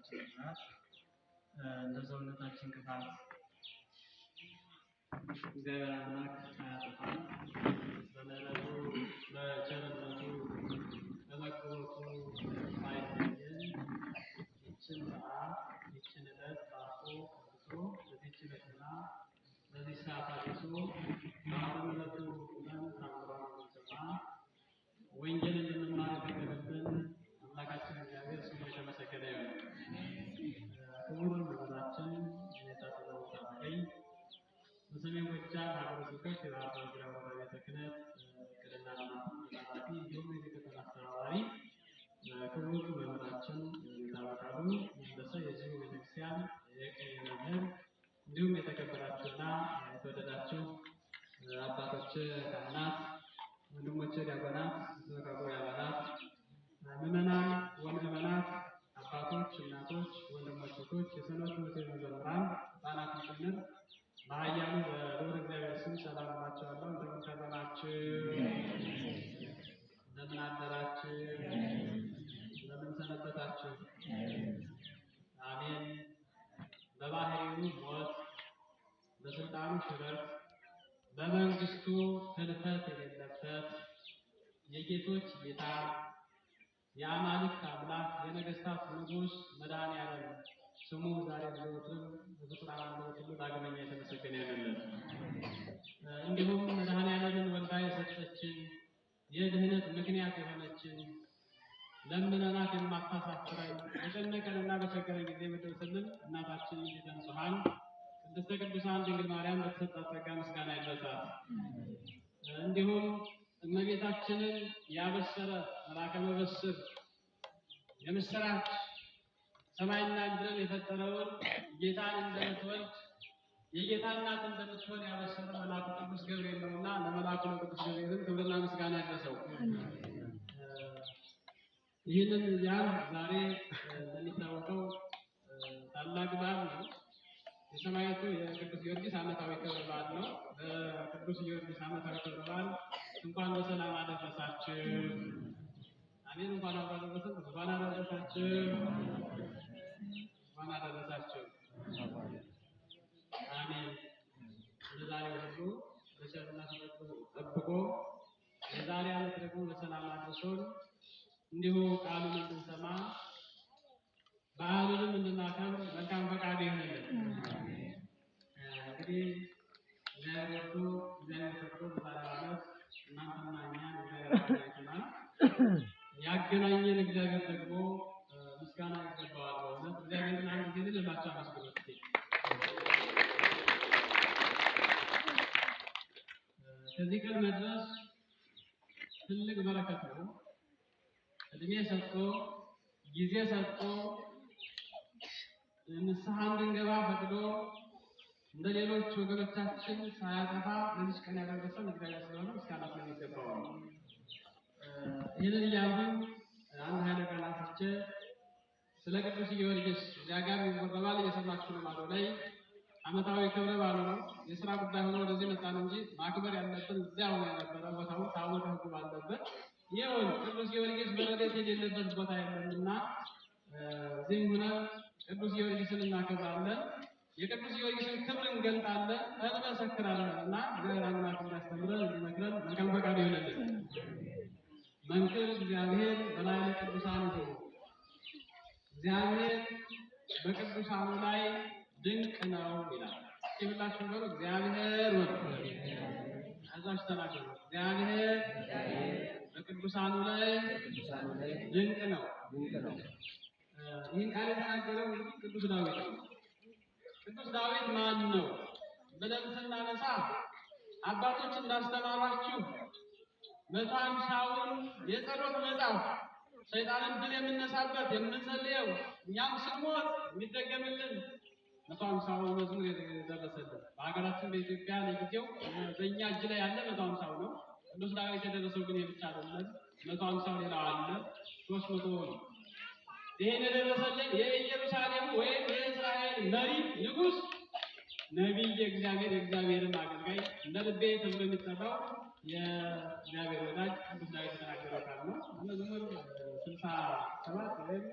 ሰውነታችን ክፋት እንደ ሰውነታችን ክፋት እግዚአብሔር አምላክ አያጠፋም። በምሕረቱ በቸርነቱ በመግቦቱ ሳይለየን ይችን ሰዓት ይችን ዕለት ባርኮ ቀድሶ በዚህች ዕለትና በዚህ ሰዓት አድርሶ በአብነቱ ቁመን ታምሯን እንድንሰማ ወንጌል እንድንማር የፈቀደልን አምላካችን እግዚአብሔር ስሙ የተመሰገነ ይሁን። ክቡር መምህራችን የኔታ ጥበቡ ታረቀኝ በሰሜን ጎጃም ሀገረ ስብከት የባህር ዳር ዙሪያ ወረዳ ቤተ ክህነት ዕቅድና ልማት ኃላፊ እንዲሁም የቤተ ክህነት አስተባባሪ፣ ክቡር መምህራችን የኔታ በቃሉ መለሰ የዚሁ ቤተክርስቲያን የቅኔ መምህር፣ እንዲሁም የተከበራችሁና የተወደዳችሁ አባቶች ካህናት፣ ወንድሞች ዲያቆናት፣ የተመረጡ አባላት፣ ምዕመናን ወምዕመናት፣ አባቶች፣ እናቶች፣ ወንድሞች፣ እህቶች፣ የሰንበት ትምህርት ቤት መዘምራን፣ ሕፃናት ጭምር በኃያሉ በልዑል እግዚአብሔር ስም ሰላም እላችኋለሁ። እንደምን ከረማችሁ? እንደምን አደራችሁ? እንደምን ሰነበታችሁ? አሜን። በባህሪው ሞት፣ በስልጣኑ ሽረት፣ በመንግስቱ ህልፈት የሌለበት የጌቶች ጌታ የአማልክት አምላክ የነገስታት ንጉሥ መድኃኔዓለም ስሙ ዛሬ ዘወትር በፍጡራን አንደበት ሁሉ ዳግመኛ የተመሰገነ ይሁንልን። እንዲሁም መድኃኔዓለምን ወልዳ የሰጠችን የድህነት ምክንያት የሆነችን ለምነናት የማታሳፍረን በጨነቀንና በቸገረን ጊዜ የምትደርስልን እናታችን ንጽሕተ ንጹሐን ቅድስተ ቅዱሳን ድንግል ማርያም በተሰጣት ጸጋ ምስጋና ይድረሳት። እንዲሁም እመቤታችንን ያበሰረ መልአከ መበስር የምስራች ሰማይና ምድርን የፈጠረውን ጌታን እንደምትወልድ የጌታ እናት እንደምትሆን ያበሰረ መልአኩ ቅዱስ ገብርኤል ነውና ለመልአኩ ቅዱስ ገብርኤል ክብርና ምስጋና ይድረሰው። ይህንን ያን ዛሬ እንደሚታወቀው ታላቅ በዓል ነው። የሰማዕቱ የቅዱስ ጊዮርጊስ ዓመታዊ ክብረ በዓል ነው። በቅዱስ ጊዮርጊስ ዓመታዊ ክብረ በዓል እንኳን በሰላም አደረሳችሁ። አሜን። እንኳን አደረሳችሁ። እንኳን አደረሳችሁ። እንኳን አደረሳችሁ። አሜን። ለዛሬው ሁሉ በቸርነቱ ጠብቆ የዛሬ ዓመት ደግሞ በሰላም አድርሶን እንዲሁ ቃሉን እንድንሰማ በዓሉንም እንድናከብር መልካም ፈቃዱ ይሁንልን። እንግዲህ እግዚአብሔር ፈቅዶ በዛሬው ዓመት እናንተና እኛን እግዚአብሔር ያገናኘናል። ያገናኘን እግዚአብሔር ደግሞ ምስጋና ይገባዋል። በእውነት እግዚአብሔርን አንድ ጊዜ ልላችሁ አመስግኑት። ከዚህ ቀን መድረስ ትልቅ በረከት ነው። እድሜ ሰጥቶ ጊዜ ሰጥቶ ንስሐ እንድንገባ ፈቅዶ እንደ ሌሎች ወገኖቻችን ሳያጠፋ ለዚህ ቀን ያደረሰን እግዚአብሔር ስለሆነ ምስጋና ስለሚገባው ነው። ይህንን እያልኩኝ አንድ ኃይለ ቃል አንስቼ ስለ ቅዱስ ጊዮርጊስ እዚያ ጋር ይወረባል እየሰማችሁ ነው። ማዶ ላይ ዓመታዊ ክብረ በዓሉ ነው። የስራ ጉዳይ ሆኖ ወደዚህ መጣን እንጂ ማክበር ያለብን እዚያ ሆነ የነበረ ቦታው ታቦተ ሕጉ ባለበት ይሁን። ቅዱስ ጊዮርጊስ በረድኤት የሌለበት ቦታ የለምና እዚህም ሆነ ቅዱስ ጊዮርጊስን እናከብራለን። የቅዱስ ጊዮርጊስን ክብር እንገልጣለን፣ እንመሰክራለን እና እግዚአብሔር አምላክ እንዲያስተምረን እንዲመክረን መልካም ፈቃዱ ይሁንልን። መንክር እግዚአብሔር በላዕለ ቅዱሳን ይሁን። እግዚአብሔር በቅዱሳኑ ላይ ድንቅ ነው ይላል። ይብላችሁ ነው። እግዚአብሔር አዛዥ ተናገሩ። እግዚአብሔር በቅዱሳኑ ላይ ድንቅ ነው። ይህን ቃል የተናገረው ቅዱስ ዳዊት ነው። ቅዱስ ዳዊት ማን ነው ብለን ስናነሳ አባቶች እንዳስተማሯችሁ 150ውን የጸሎት መጽሐፍ ሰይጣንን ድል የምንነሳበት የምንጸልየው እኛም ስንሞት የሚደገምልን 150ው መዝሙር የደረሰልን በሀገራችን በኢትዮጵያ ለጊዜው በእኛ እጅ ላይ ያለ 150ው ነው። ቅዱስ ዳዊት የደረሰው ግን የብቻ አይደለም። 150ው ሌላው አለ 300 ነው። ይሄን የደረሰልን የኢየሩሳሌም ወይም የእስራኤል መሪ ንጉሥ ነቢይ የእግዚአብሔርን አገልጋይ እንደ ልቤ ተብሎ የሚጠራው የእግዚአብሔር ወዳጅ ቅዱስ ዳዊት የተናገረው ቃል ነው። መዝሙር 67 ወይም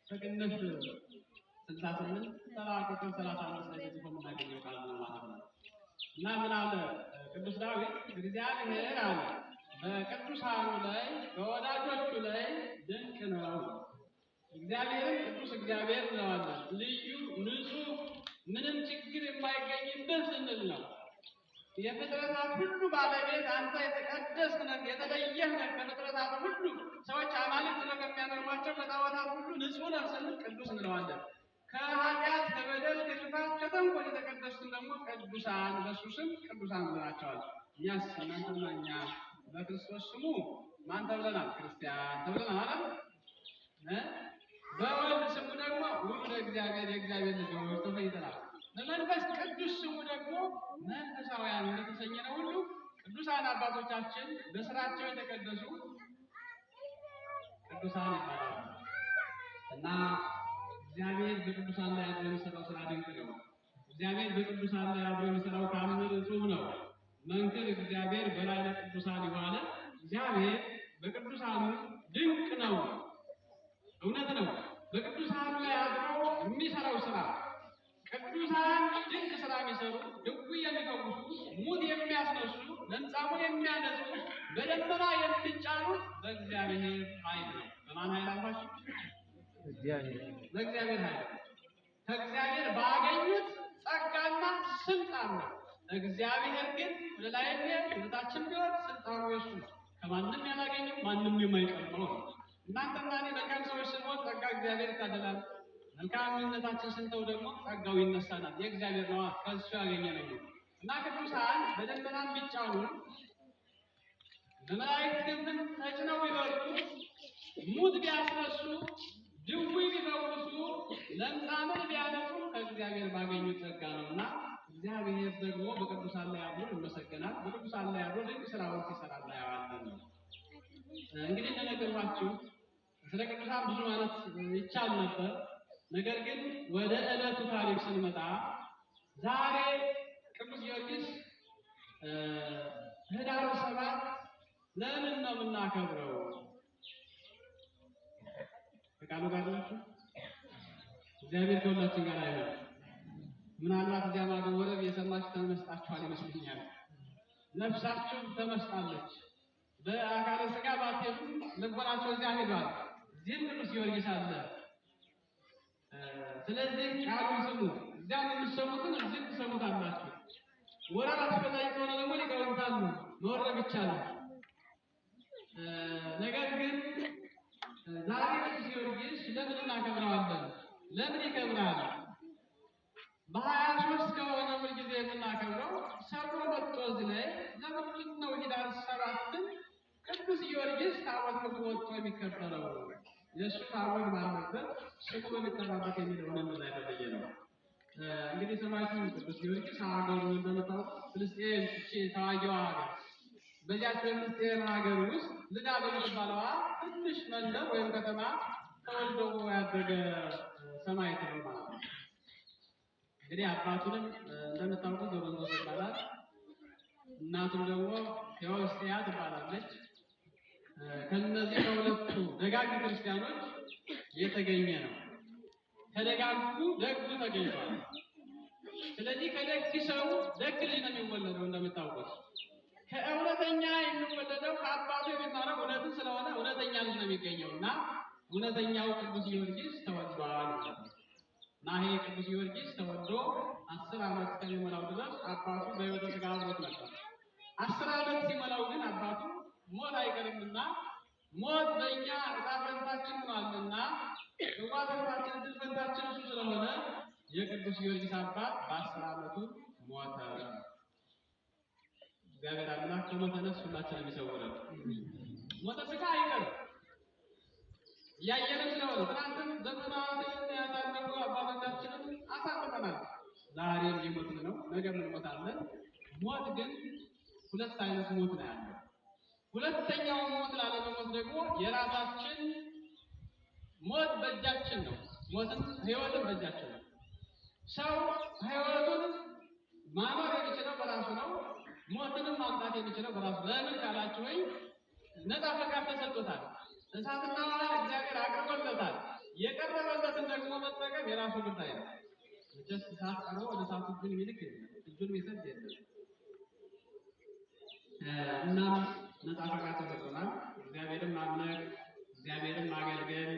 ከቅንፍ 68 ተራ ቁጥር 35 ላይ ተጽፎ የምናገኘው ቃል ነው ማለት ነው። እና ምን አለ ቅዱስ ዳዊት? እግዚአብሔር አለ በቅዱሳኑ ላይ በወዳጆቹ ላይ ድንቅ ነው። እግዚአብሔርን ቅዱስ እግዚአብሔር እንለዋለን። ልዩ ንጹሕ፣ ምንም ችግር የማይገኝበት ስንል ነው። የፍጥረታት ሁሉ ባለቤት አንተ የተቀደስክ ነህ፣ የተለየህ ነህ ከፍጥረታት ሁሉ። ሰዎች አማልክት ብለው ከሚያመልኳቸው ከጣዖታት ሁሉ ንጹሕ ነህ ስንል ቅዱስ እንለዋለን። ከኃጢአት፣ ከበደል፣ ከክፋት፣ ከተንኮል የተቀደሱትን ደግሞ ቅዱሳን፣ በእሱ ስም ቅዱሳን እንላቸዋለን። እኛስ እናንተና እኛ በክርስቶስ ስሙ ማን ተብለናል? ክርስቲያን ተብለናል አይደል? በወልድ ስሙ ደግሞ ውሉደ እግዚአብሔር፣ የእግዚአብሔር ልጆች ተሰኝተናል። በመንፈስ ቅዱስ ስሙ ደግሞ መንፈሳውያን እንደተሰኘነው ሁሉ ቅዱሳን አባቶቻችን በስራቸው የተቀደሱ ቅዱሳን ይባላሉ። እና እግዚአብሔር በቅዱሳን ላይ አድሮ የሚሰራው ስራ ድንቅ ነው። እግዚአብሔር በቅዱሳን ላይ አድሮ የሚሰራው ተአምር እጹብ ነው። መንክር እግዚአብሔር በላዕለ ቅዱሳን የዋለ እግዚአብሔር በቅዱሳኑ ድንቅ ነው። እውነት ነው። በቅዱሳኑ ላይ አድሮ የሚሰራው ስራ ቅዱሳን ድንቅ ስራ የሚሰሩ፣ ድውይ የሚፈውሱ፣ ሙት የሚያስነሱ፣ ለምጻሙን የሚያነጹ፣ በደመና የሚጫኑት በእግዚአብሔር ኃይል ነው። በማን ኃይል አልኳችሁ? በእግዚአብሔር ኃይል። ከእግዚአብሔር ባገኙት ጸጋና ስልጣን ነው። እግዚአብሔር ግን ወደ ላይ ወደ ታችም ቢሆን ስልጣኑ የሱ ነው። ከማንም ያላገኘው ማንም የማይቀርበው ነው። እናንተና እኔ መልካም ሰዎች ስንሆን ጸጋ እግዚአብሔር ይታደላል። መልካምነታችን ስንተው ደግሞ ጸጋው ይነሳናል። የእግዚአብሔር ነዋ፣ ከእሱ ያገኘነው ነው። እና ቅዱሳን በደመና ቢጫኑ፣ በመላእክት ክንፍ ተጭነው ቢበሩ፣ ሙት ቢያስነሱ፣ ድውይ ቢፈውሱ፣ ለምጻምን ቢያነጹ ከእግዚአብሔር ባገኙት ጸጋ ነውና እግዚአብሔር ደግሞ በቅዱሳን ላይ አድሮ ይመሰገናል። በቅዱሳን ላይ አድሮ ድንቅ ስራዎች ይሰራል ያዋለን ነው። እንግዲህ እንደነገርኳችሁ ስለ ቅዱሳን ብዙ ማለት ይቻል ነበር። ነገር ግን ወደ ዕለቱ ታሪክ ስንመጣ ዛሬ ቅዱስ ጊዮርጊስ ህዳር 7 ለምን ነው የምናከብረው? ከቃሉ ጋር ናችሁ? እግዚአብሔር ከሁላችን ጋር አይደል? ምናልባት እዚያ ማዶ ወረብ የሰማችሁ ተመስጣችኋል ይመስለኛል። ነፍሳችሁ ተመስጣለች። በአካለ ሥጋ ባትሄዱ ልቦናቸው እዚያ ሄዷል። እዚህም ቅዱስ ጊዮርጊስ አለ። ስለዚህ ቃሉን ስሙ። እዚያም የምትሰሙትን እዚህ ትሰሙታላችሁ። ወረብ አስፈላጊ ከሆነ ደግሞ ሊቃውንት አሉ፣ መወረብ ይቻላል። ነገር ግን ዛሬ ቅዱስ ጊዮርጊስ ለምን እናከብረዋለን? ለምን ይከብራል? በ23 ከሆነ ሁልጊዜ የምናከብረው ሰብሮ መጥቶ እዚህ ላይ ለምንድን ነው ህዳር 7 ቅዱስ ጊዮርጊስ ታቦት ክብር ወጥቶ የሚከበረው? የእሱ ታቦት ባለበት ስሙ በሚጠራበት የሚለውን እንደዛ የተለየ ነው። እንግዲህ ሰማዕቱ ቅዱስ ጊዮርጊስ ሀገሩ እንደምታውቁ ፍልስጤም፣ እቺ ተዋጊዋ ሀገር፣ በዚያች በፍልስጤም ሀገር ውስጥ ልዳ በምትባለዋ ትንሽ መንደር ወይም ከተማ ተወልዶ ያደገ ሰማዕት ነው ማለት ነው። እንግዲህ አባቱንም እንደምታውቁት ዞሮንቶስ ይባላል። እናቱም ደግሞ ቴዎስቲያ ትባላለች። ከነዚህ ከሁለቱ ደጋግ ክርስቲያኖች የተገኘ ነው። ከደጋጉ ደጉ ተገኝቷል። ስለዚህ ከደግ ሰው ደግ ልጅ ነው የሚወለደው። እንደምታውቁት ከእውነተኛ የሚወለደው ከአባቱ የሚማረው እውነትን ስለሆነ እውነተኛ ልጅ ነው የሚገኘው እና እውነተኛው ቅዱስ ጊዮርጊስ ተወልዷል እና ይሄ ቅዱስ ጊዮርጊስ ተወልዶ 10 ዓመት እስከሚሞላው ድረስ አባቱ በሕይወተ ሥጋ አብሮት ነበር። 10 ዓመት ሲሞላው ግን አባቱ ሞት አይቀርምና ሞት በእኛ ዕጣ ፈንታችን ሆኗልና ዕጣ ፈንታችን እሱ ስለሆነ የቅዱስ ጊዮርጊስ አባት በ10 ዓመቱ ሞተ። እግዚአብሔር አምላክ ከሞተ ነፍስ ሁላችንም ይሰውረን። ሞተ ሥጋ አይቀርም። እያየንም ስለሆነ ትናንትም ዘመናትን ያሳለፉ አባቶቻችንን አሳልፈናል። ዛሬም እየሞትን ነው፣ ነገም እንሞታለን። ሞት ግን ሁለት አይነት ሞት ነው ያለው። ሁለተኛው ሞት ላለመሞት ደግሞ የራሳችን ሞት በእጃችን ነው። ሞትም ሕይወትም በእጃችን ነው። ሰው ሕይወቱን ማኖር የሚችለው በራሱ ነው። ሞትንም ማምጣት የሚችለው በራሱ። ለምን ካላችሁኝ ነፃ ፈቃድ ተሰጥቶታል። እሳትና ውሃ እግዚአብሔር አቅርቦለታል። የቀረበለትን ደግሞ መጠቀም የራሱ ጉዳይ ነው። መቼስ እሳት ቀርቦ ወደ እሳቱ እጁን የሚልክ የለም፣ እጁን የሚሰድ የለም። እና ነፃ ፈቃድ ተሰጥቶናል። እግዚአብሔርን ማምለክ፣ እግዚአብሔርን ማገልገል፣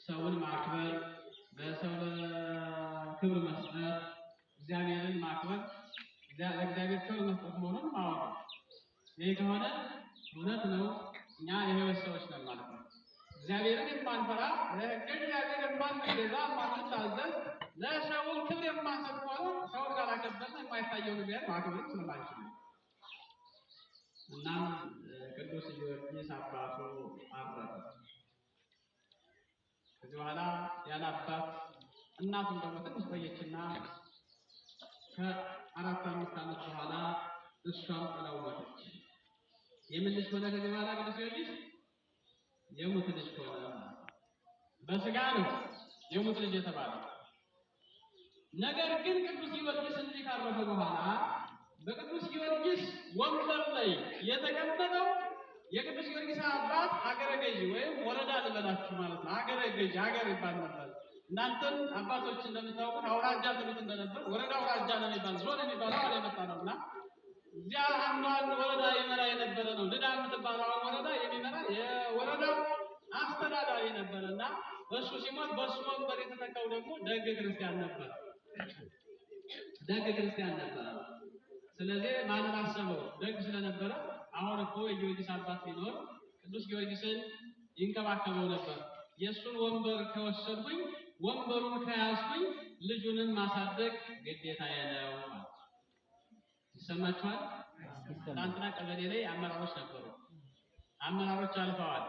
ሰውን ማክበር፣ ለሰው ክብር መስጠት፣ እግዚአብሔርን ማክበር፣ ለእግዚአብሔር ክብር መስጠት መሆኑን ማወቅ። ይህ ከሆነ እውነት ነው እኛ የህይወት ሰዎች ነን ማለት ነው። እግዚአብሔርን የማንፈራ ለእግዚአብሔር የማንገዛ የማንታዘዝ ለሰው ክብር የማንሰጥ ከሆነ ሰውን ካላከበርን የማይታየው ነገር ማክበር ስለማንችል ነው። እናም ቅዱስ ጊዮርጊስ አባቱ አረፈ። ከዚህ በኋላ ያለ አባት እናቱም ደግሞ ትንሽ ቆየችና ከ4-5 ዓመት በኋላ እሷም ጥላው ሞተች። የምን ልጅ ሆነ? ከዚህ በኋላ ቅዱስ ጊዮርጊስ የሙት ልጅ ሆነ። በስጋ ነው የሙት ልጅ የተባለው። ነገር ግን ቅዱስ ጊዮርጊስ እንዲህ ካረፈ በኋላ በቅዱስ ጊዮርጊስ ወንበር ላይ የተቀመጠው የቅዱስ ጊዮርጊስ አባት አገረ ገዢ ወይም ወረዳ ልበላችሁ ማለት ነው። አገረ ገዢ አገር ይባል ነበር። እናንተም አባቶች እንደምታውቁት አውራጃ ትሉት እንደነበር ወረዳ አውራጃ ነው የሚባል ዞን የሚባለው አለ የመጣ ነውና እዚያ አንዷን ወረዳ ይመራ የነበረ ነው። ልዳ የምትባለው ወረዳ የሚመራ የወረዳው አስተዳዳሪ ነበርና እሱ ሲሞት በሱ ወንበር የተተካው ደግሞ ደግ ክርስቲያን ነበር። ደግ ክርስቲያን ነበር። ስለዚህ ማንን አሰበው? ደግ ስለነበረ አሁን እኮ የጊዮርጊስ አባት ቢኖር ቅዱስ ጊዮርጊስን ይንከባከበው ነበር። የእሱን ወንበር ከወሰድኩኝ ወንበሩን ከያዝኩኝ ልጁንን ማሳደግ ግዴታዬ ነው። ይሰማችኋል? ትናንትና ቀበሌ ላይ አመራሮች ነበሩ። አመራሮች አልፈዋል።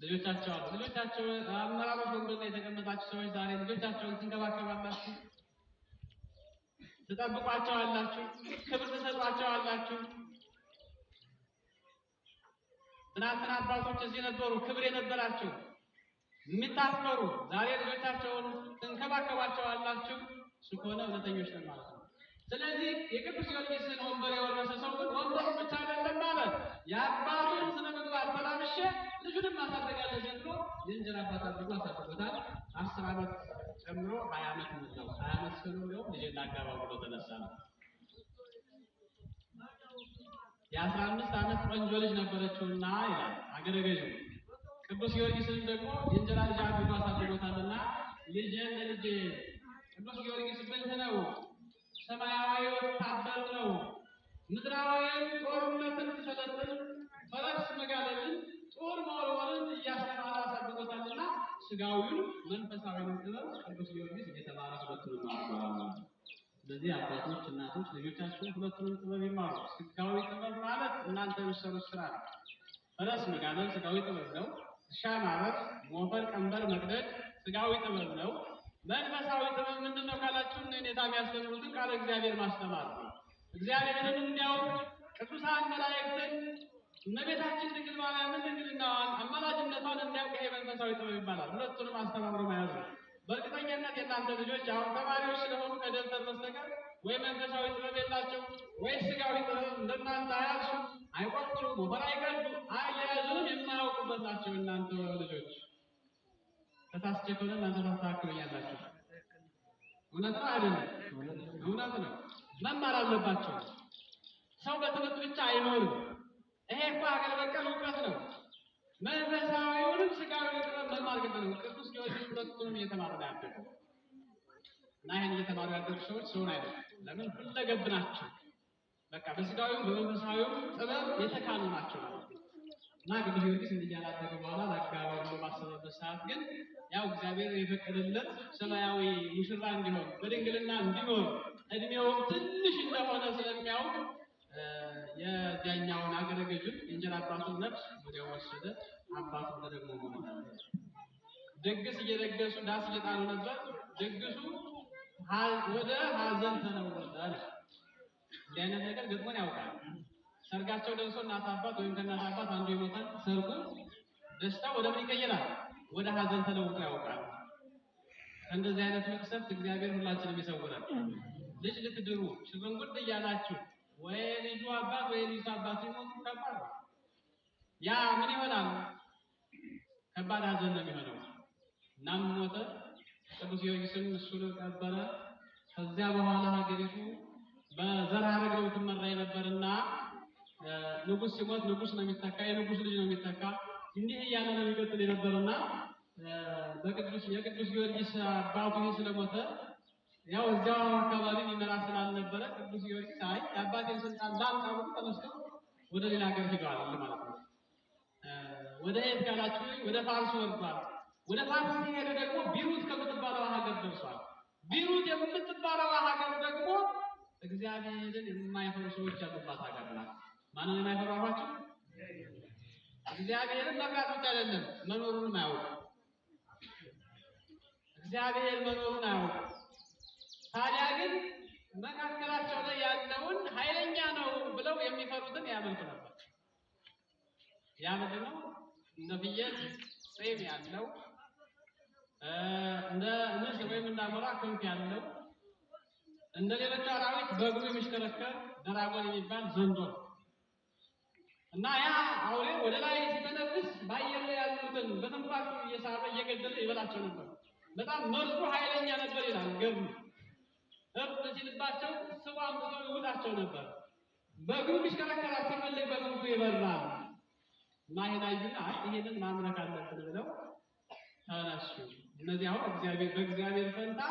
ልጆቻቸው አሉ። ልጆቻቸው አመራሮች ወንበር ላይ የተቀመጣችሁ ሰዎች ዛሬ ልጆቻቸውን ትንከባከባላችሁ፣ ትጠብቋቸዋላችሁ፣ ክብር ትሰጧቸዋላችሁ። ትናንትና አባቶች እዚህ ነበሩ፣ ክብር የነበራቸው የሚታፈሩ። ዛሬ ልጆቻቸውን ትንከባከባቸዋላችሁ። እሱ ከሆነ እውነተኞች ነን ማለት ነው። ስለዚህ የቅዱስ ጊዮርጊስን ወንበር የወረሰ ሰው ግን ወንበሩ ብቻ አይደለም ማለት የአባቱን ስነ ምግባር ተላብሼ ልጁንም ማሳደግ አለብኝ ብሎ የእንጀራ አባት አድርጎ አሳድጎታል። 10 ዓመት ጨምሮ 20 ዓመት ነው። 20 ዓመት ሲሆነው ልጅ ላጋባ ብሎ ተነሳ ነው። የ15 ዓመት ቆንጆ ልጅ ነበረችውና ይላል አገረ ገዢው። ቅዱስ ጊዮርጊስን ደግሞ የእንጀራ ልጅ አድርጎ አሳድጎታልና ልጄን ለልጄ ቅዱስ ጊዮርጊስ ብልህ ነው፣ ሰማያዊ ወታደር ነው፣ ምድራዊን ጦርነትን ሲሰለጥን ፈረስ መጋለብን ጦር መወርወርን እያስተማረ አሳድጎታልና ስጋዊውን መንፈሳዊውን ጥበብ ቅዱስ ጊዮርጊስ እየተማረ ሁለቱንም አድርጓል። ስለዚህ አባቶች፣ እናቶች ልጆቻቸውን ሁለቱንም ጥበብ ይማሩ። ስጋዊ ጥበብ ማለት እናንተ የምትሰሩት ስራ ነው። ፈረስ መጋለብ ስጋዊ ጥበብ ነው። እርሻ ማረስ፣ ሞፈር ቀንበር መቅደድ ስጋዊ ጥበብ ነው። መንፈሳዊ ጥበብ ምንድን ነው ካላችሁ እኔታ የሚያስተምሩትን ቃለ እግዚአብሔር ማስተማር ነው። እግዚአብሔርን እንዲያውቅ ቅዱሳን መላእክትን እመቤታችን ድንግል ማርያምን ድንግልናዋን አማላጅነቷን እንዲያውቅ ይሄ መንፈሳዊ ጥበብ ይባላል። ሁለቱንም አስተባብሮ መያዝ ነው። በእርግጠኛነት የእናንተ ልጆች አሁን ተማሪዎች ስለሆኑ ከደብተር በስተቀር ወይ መንፈሳዊ ጥበብ የላቸው ወይ ስጋዊ ጥበብ እንደናንተ አያዙ፣ አይቆጥሩ፣ ሞፈር አይቀዱ፣ አያያዙንም የማያውቁበት ናቸው። እናንተ ልጆች ተሳስቼ ከሆነ እናንተ ታስተካክሉኛላችሁ። እውነት ነው አይደለም? እውነት ነው። መማር አለባቸው። ሰው በትምህርት ብቻ አይኖርም። ይሄ እኮ ሀገር በቀል እውቀት ነው። መንፈሳዊውንም ስጋዊ ጥበብ መማር ግድ ነው። ቅዱስ ጊዮርጊስ ሁለቱንም እየተማሩ ነው ያደገው እና ይህን እየተማሩ ያደጉ ሰዎች ሰውን አይደለም። ለምን? ሁለገብ ናቸው። በቃ በስጋዊውም በመንፈሳዊውም ጥበብ የተካኑ ናቸው ማለት ነው። እና ቅዱስ ጊዮርጊስ እንዲህ ያላደገ በኋላ ለአጋባ ብሎ ባሰበበት ሰዓት ግን ያው እግዚአብሔር የፈቀደለት ሰማያዊ ሙሽራ እንዲሆን በድንግልና እንዲኖር እድሜውም ትንሽ እንደሆነ ስለሚያውቅ የዚያኛውን አገረ ገዥን የእንጀራ አባቱን ነፍስ ወዲያው ወሰደ። አባቱ ደግሞ ሞተ። ድግስ እየደገሱ ዳስ እየጣሉ ነበር። ድግሱ ወደ ሀዘን ተለወጠ። እንዲህ አይነት ነገር ገጥሞን ያውቃል። ሰርጋቸው ደርሶ እናት አባት ወይም ከእናት አባት አንዱ ይሞታል። ሰርጉ ደስታ ወደ ምን ይቀየራል? ወደ ሀዘን ተለውጦ ያውቃል። ከእንደዚህ አይነት መቅሰፍት እግዚአብሔር ሁላችንም ይሰውራል። ልጅ ልትድሩ ሽርንጉድ እያላችሁ ወይ ልጁ አባት ወይ ልጅ አባት ይሞቱ ከባድ ነው። ያ ምን ይሆናል? ከባድ ሀዘን ነው የሚሆነው። እናም ሞተ። ቅዱስ ጊዮርጊስም እሱን ቀበረ። ከዚያ በኋላ ሀገሪቱ በዘር ሐረግ ነው ትመራ የነበርና ንጉስ ሲሞት ንጉስ ነው የሚተካ፣ የንጉስ ልጅ ነው የሚተካ። እንዲህ እያለ ነው የሚቀጥል የነበርና የቅዱስ ጊዮርጊስ አባቱ ስለሞተ ያው እዛው አካባቢ የሚመራ ስላልነበረ ቅዱስ ጊዮርጊስ አይ የአባቴን ስልጣን ላምጣ ብሎ ተነስቶ ወደ ሌላ ሀገር ሄዷል ማለት ነው። ወደ የት ካላችሁ ወደ ፋርስ ወርዷል። ወደ ፋርስ ሲሄድ ደግሞ ቢሩት ከምትባለው ሀገር ደርሷል። ቢሩት የምትባለው ሀገር ደግሞ እግዚአብሔርን የማይፈሩ ሰዎች ያሉባት ሀገር ናት። ማንን የማይፈሩ አሏችሁ? እግዚአብሔርን መፍራት ብቻ አይደለም መኖሩንም አያውቁ። እግዚአብሔር መኖሩን አያውቁ። ታዲያ ግን መካከላቸው ላይ ያለውን ኃይለኛ ነው ብለው የሚፈሩትን ያመልኩ ነበር። ያ ምንድን ነው? እንደ ፍየል ፂም ያለው እንደ ንስር ወይም እንደ አሞራ ክንፍ ያለው እንደ ሌሎች አራዊት በእግሩ የሚሽከረከር ድራጎን የሚባል ዘንዶ ነው እና ያ አውሬ ወደ ላይ ሲተነፍስ በአየር ላይ ያሉትን በትንፋሹ እየሳበ እየገደለ ይበላቸው ነበር። በጣም መርዙ ኃይለኛ ነበር ይላል ገድሉ። እርፍ ሲልባቸው ስቡ አምጥቶ ይውጣቸው ነበር። በእግሩ የሚሽከረከር ሲፈልግ በክንፉ ይበራል እና ሄዳዩና ይሄንን ማምለክ አለብን ብለው ተነሱ። እነዚህ አሁን በእግዚአብሔር ፈንታ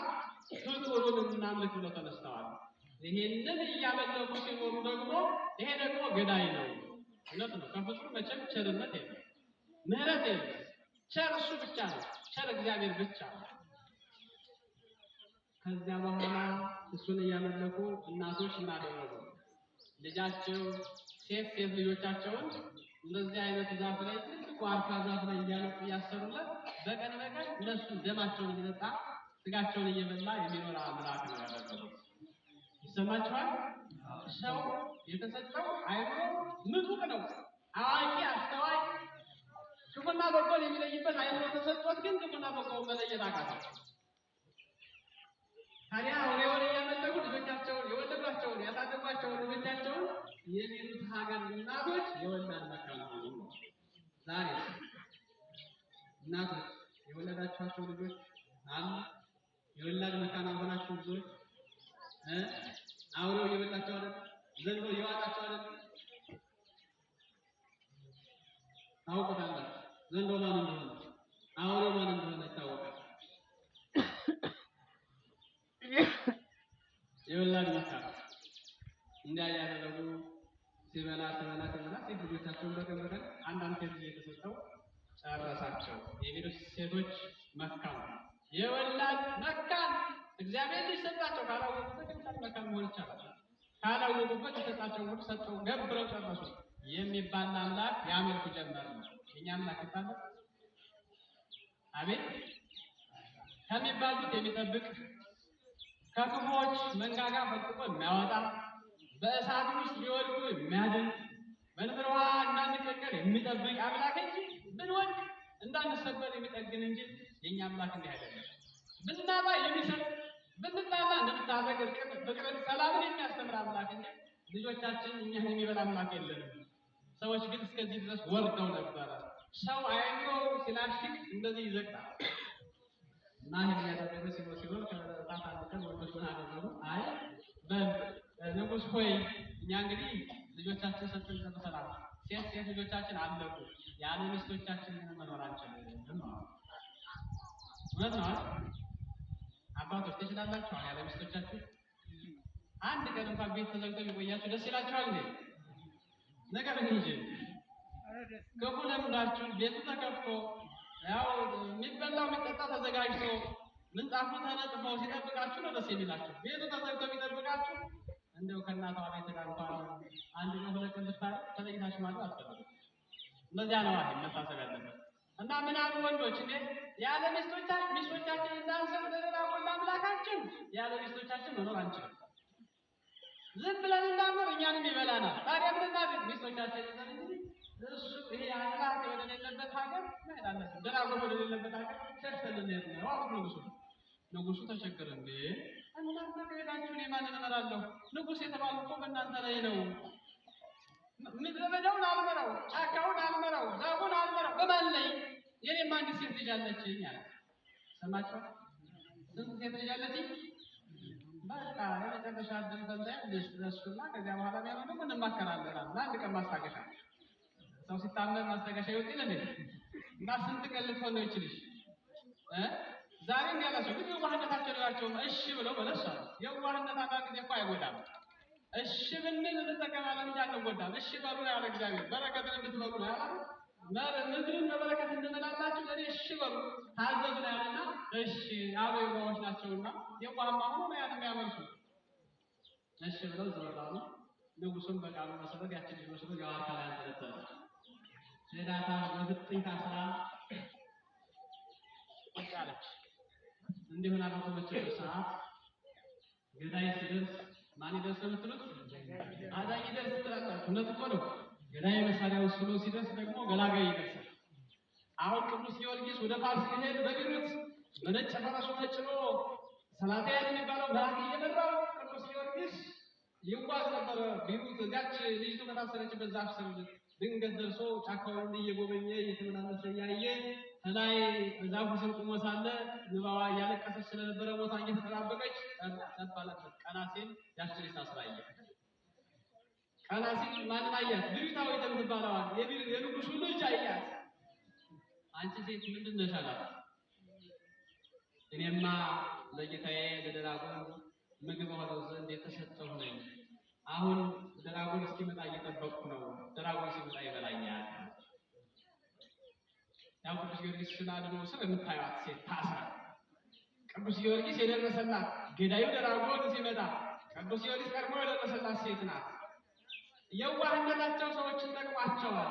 ፍጡሩን እናምልክ ብለው ተነስተዋል። ይሄንን እያመለኩ ሲኖሩ ደግሞ ይሄ ደግሞ ገዳይ ነው። እውነት ነው። ከፍጡር መቼም ቸርነት የለም፣ ምህረት የለም። ቸር እሱ ብቻ ነው። ቸር እግዚአብሔር ብቻ ነው። ከዚያ በኋላ እሱን እያመለኩ እናቶች እናደረጉ ልጃቸው ሴት ልጆቻቸውን እንደዚህ አይነት ዛፍ ላይ ትልቅ ዋርካ ዛፍ ላይ እያሰሩለት በቀን እነሱ ደማቸውን እየጠጣ ስጋቸውን እየበላ የሚኖር አምላክ ነው ያደረገው። ይሰማችኋል? ሰው የተሰጠው አይምሮ ምጡቅ ነው። አዋቂ አስተዋይ ክፉና በጎን የሚለይበት አይምሮ ተሰጥቶት ግን ክፉና በጎን መለየት አቃተው። ታዲያ አውሬውን እያመለኩ ልጆቻቸውን የወለዷቸውን ያሳደጓቸውን ልጆቻቸውን የሚሉት ሀገር እናቶች የወላድ መካን ሆኑ። ዛሬ እናቶች የወለዳቸዋቸው ልጆች አሉ። የወላድ መካን ሆናችሁ ልጆች አውሬው እየበላቸው አይደል? ዘንዶ እየዋጣቸው አይደል? ታውቁታላችሁ። ዘንዶ ማን እንደሆነ አውሬው ማን እንደሆነ ይታወቃል። የወላድ መካን እንዲያ ያደረጉ ሲበላ ሴት ልጆቻቸውን በቀን አንዳንድ ሴት ልጅ የተሰጠው ጨረሳቸው። የሌሎች ሴቶች መካን የወላድ መካን እግዚአብሔር ልጅ ሰጣቸው። ካላወቁበት የወላድ መካን መሆን ይቻላል። ካላወቁበት የሰጣቸው ሁሉ ሰጠው ገብረው ጨረሱ። የሚባል አምላክ ያመልኩ ጀመር ነው። የኛ አምላክ ይባላል። አቤት ከሚባሉት የሚጠብቅ ከክፉዎች መንጋጋ ፈልቅቆ የሚያወጣ በእሳት ውስጥ ሊወድቁ የሚያድን በንፍር ውሃ እንዳንቀቀል የሚጠብቅ አምላክ እንጂ ብንወድቅ እንዳንሰበር የሚጠግን እንጂ የኛ አምላክ እንዲህ አይደለም። ብናጣ የሚሰጥ ብንጣላ እንደምታረቅ ፍቅርን፣ ሰላምን የሚያስተምር አምላክ እንጂ ልጆቻችን እኛን የሚበላ አምላክ የለንም። ሰዎች ግን እስከዚህ ድረስ ወርደው ነበረ። ሰው አይምሮ ሲላሽቅ እንደዚህ ይዘቅጣል። እና ይሄን ያደረገ ሲኖር ከጣጣ አለቀን ወንዶች ምን አደረጉ? አይ ንጉሥ ሆይ እኛ እንግዲህ ልጆቻችን ሰጥተን ጨርሰናል። ሴት ልጆቻችን አለቁ። ያለ ሚስቶቻችን መኖር አንችልም ነው። እውነት ነው። አባቶች ትችላላችሁ ያለ ሚስቶቻችሁ? አንድ ቀን እንኳን ቤት ተዘግቶ ቢቆያችሁ ደስ ይላችኋል እንዴ? ነገር እንጂ ክፉ ለምዳችሁ ቤቱ ተከፍቶ ያው የሚበላው የሚጠጣ ተዘጋጅቶ ምንጣፉ ተነጥፎ ሲጠብቃችሁ ነው ደስ የሚላችሁ። ቤቱ ተዘግቶ የሚጠብቃችሁ እንደው ከእናቷ ቤት ጋር እንኳን አንድ ነው ሁለት ቀን ብታረቅ ተለይታችሁ ማለት አትፈልጉም። እንደዚያ ነው መታሰብ ያለበት። እና ምን አሉ ወንዶች እንዴ ያለ ሚስቶቻችን እንዳንሰር ለሌላ ወንድ አምላካችን ያለ ሚስቶቻችን መኖር አንችልም። ዝም ብለን እንዳንኖር እኛንም ይበላናል። ታዲያ ምን እናድርግ? ሚስቶቻችን እሱ ይሄ አምላክ ወደሌለበት ሀገር መሄድ አለብን። ድራጎን ወደሌለበት ሀገር ሸሽተን ልንሄድ ነው አሉት ንጉሱ ተቸገረ። እንዴ እናንተ ከሄዳችሁ እኔ ማንን እመራለሁ? ንጉሥ የተባልኩ እኮ በእናንተ ላይ ነው። ምድረ በዳውን አልመራው፣ ጫካውን አልመራው፣ ዛፉን አልመራው፣ በማን ላይ? የኔም አንዲት ሴት ልጅ አለችኝ አለ። ሰማችሁ? ስንት ሴት ልጅ አለችኝ? በቃ የመጨረሻ እድል በልተን ደስና ከዚያ በኋላ ቢሆን ደግሞ እንማከራለን። አንድ ቀን ማስታገሻ ሰው ሲታመም ማስታገሻ ይወጣል እንዴ? እና ስንት ቀን ልትሆን ነው ይችልሽ? ዛሬ እንዲያላቸው ግን የዋህነታቸው ያቸው እሺ ብለው መለሱ። የዋህነት አንዳንድ ጊዜ እኮ አይጎዳም። እሺ ብንል እንጠቀማለን እንጂ አንጎዳም። እሺ በሉ ያለ እግዚአብሔር በረከትን እንድትበሉ ነው ያለ። ምድርን በበረከት እንድንመላላችሁ ለኔ እሺ በሉ ታዘዙ ነው ያለና እሺ አበው የዋሆች ናቸውና የዋህማ ሆኖ ነው ያን የሚያመልኩ። እሺ ብለው ዘወራሉ። ንጉሱም በቃሉ መሰረት ያችን ልጅ ወስዶ የዋርካ ላይ አንጠለጠለ። ሴዳታ በፍጥኝ ታስራ ቁጭ አለች። እንዲሁን አባቶች ሰዓት ገዳይ ሲደርስ ማን ይደርስ የምትሉት? አዳኝ ይደርስ ትላላችሁ። እውነት እኮ ነው። ገዳይ መሳሪያ ወስዶ ሲደርስ ደግሞ ገላጋይ ይደርሳል። አሁን ቅዱስ ጊዮርጊስ ወደ ፋርስ ሊሄድ በቢሩት በነጭ ፈረሱ ተጭኖ ሰላትያል የሚባለው መልአክ እየመራው ቅዱስ ጊዮርጊስ ይጓዝ ነበረ። ቢሩት እዚያች ልጅቱ ከታሰረችበት ዛፍ ስር ድንገት ደርሶ ጫካውን እየጎበኘ እየተመላለሰ እያየ ከላይ ዛፉ ስር ቆሞ ሳለ ንባዋ እያለቀሰች ስለነበረ ቦታ እየተጠባበቀች ጠባለበት። ቀና ሲል ያች ልጅ ታስራ አየ። ቀና ሲል ማንን አያት? ብሪታዊት የምትባለዋን የንጉሱ ልጅ አያት። አንቺ ሴት ምንድን ነሽ አላት። እኔማ ለጌታዬ ለድራጎን ምግብ ሆነው ዘንድ የተሰጠሁ ነኝ። አሁን ድራጎን እስኪመጣ እየጠበቅኩ ነው። ድራጎን ሲመጣ ይበላኛል። ያው ቅዱስ ጊዮርጊስ ስላድኖ ስር የምታዩት ሴት ታስራ ቅዱስ ጊዮርጊስ የደረሰላት ገዳዩ ድራጎን ሲመጣ ቅዱስ ጊዮርጊስ ቀድሞ የደረሰላት ሴት ናት። የዋህነታቸው ሰዎችን ጠቅሟቸዋል።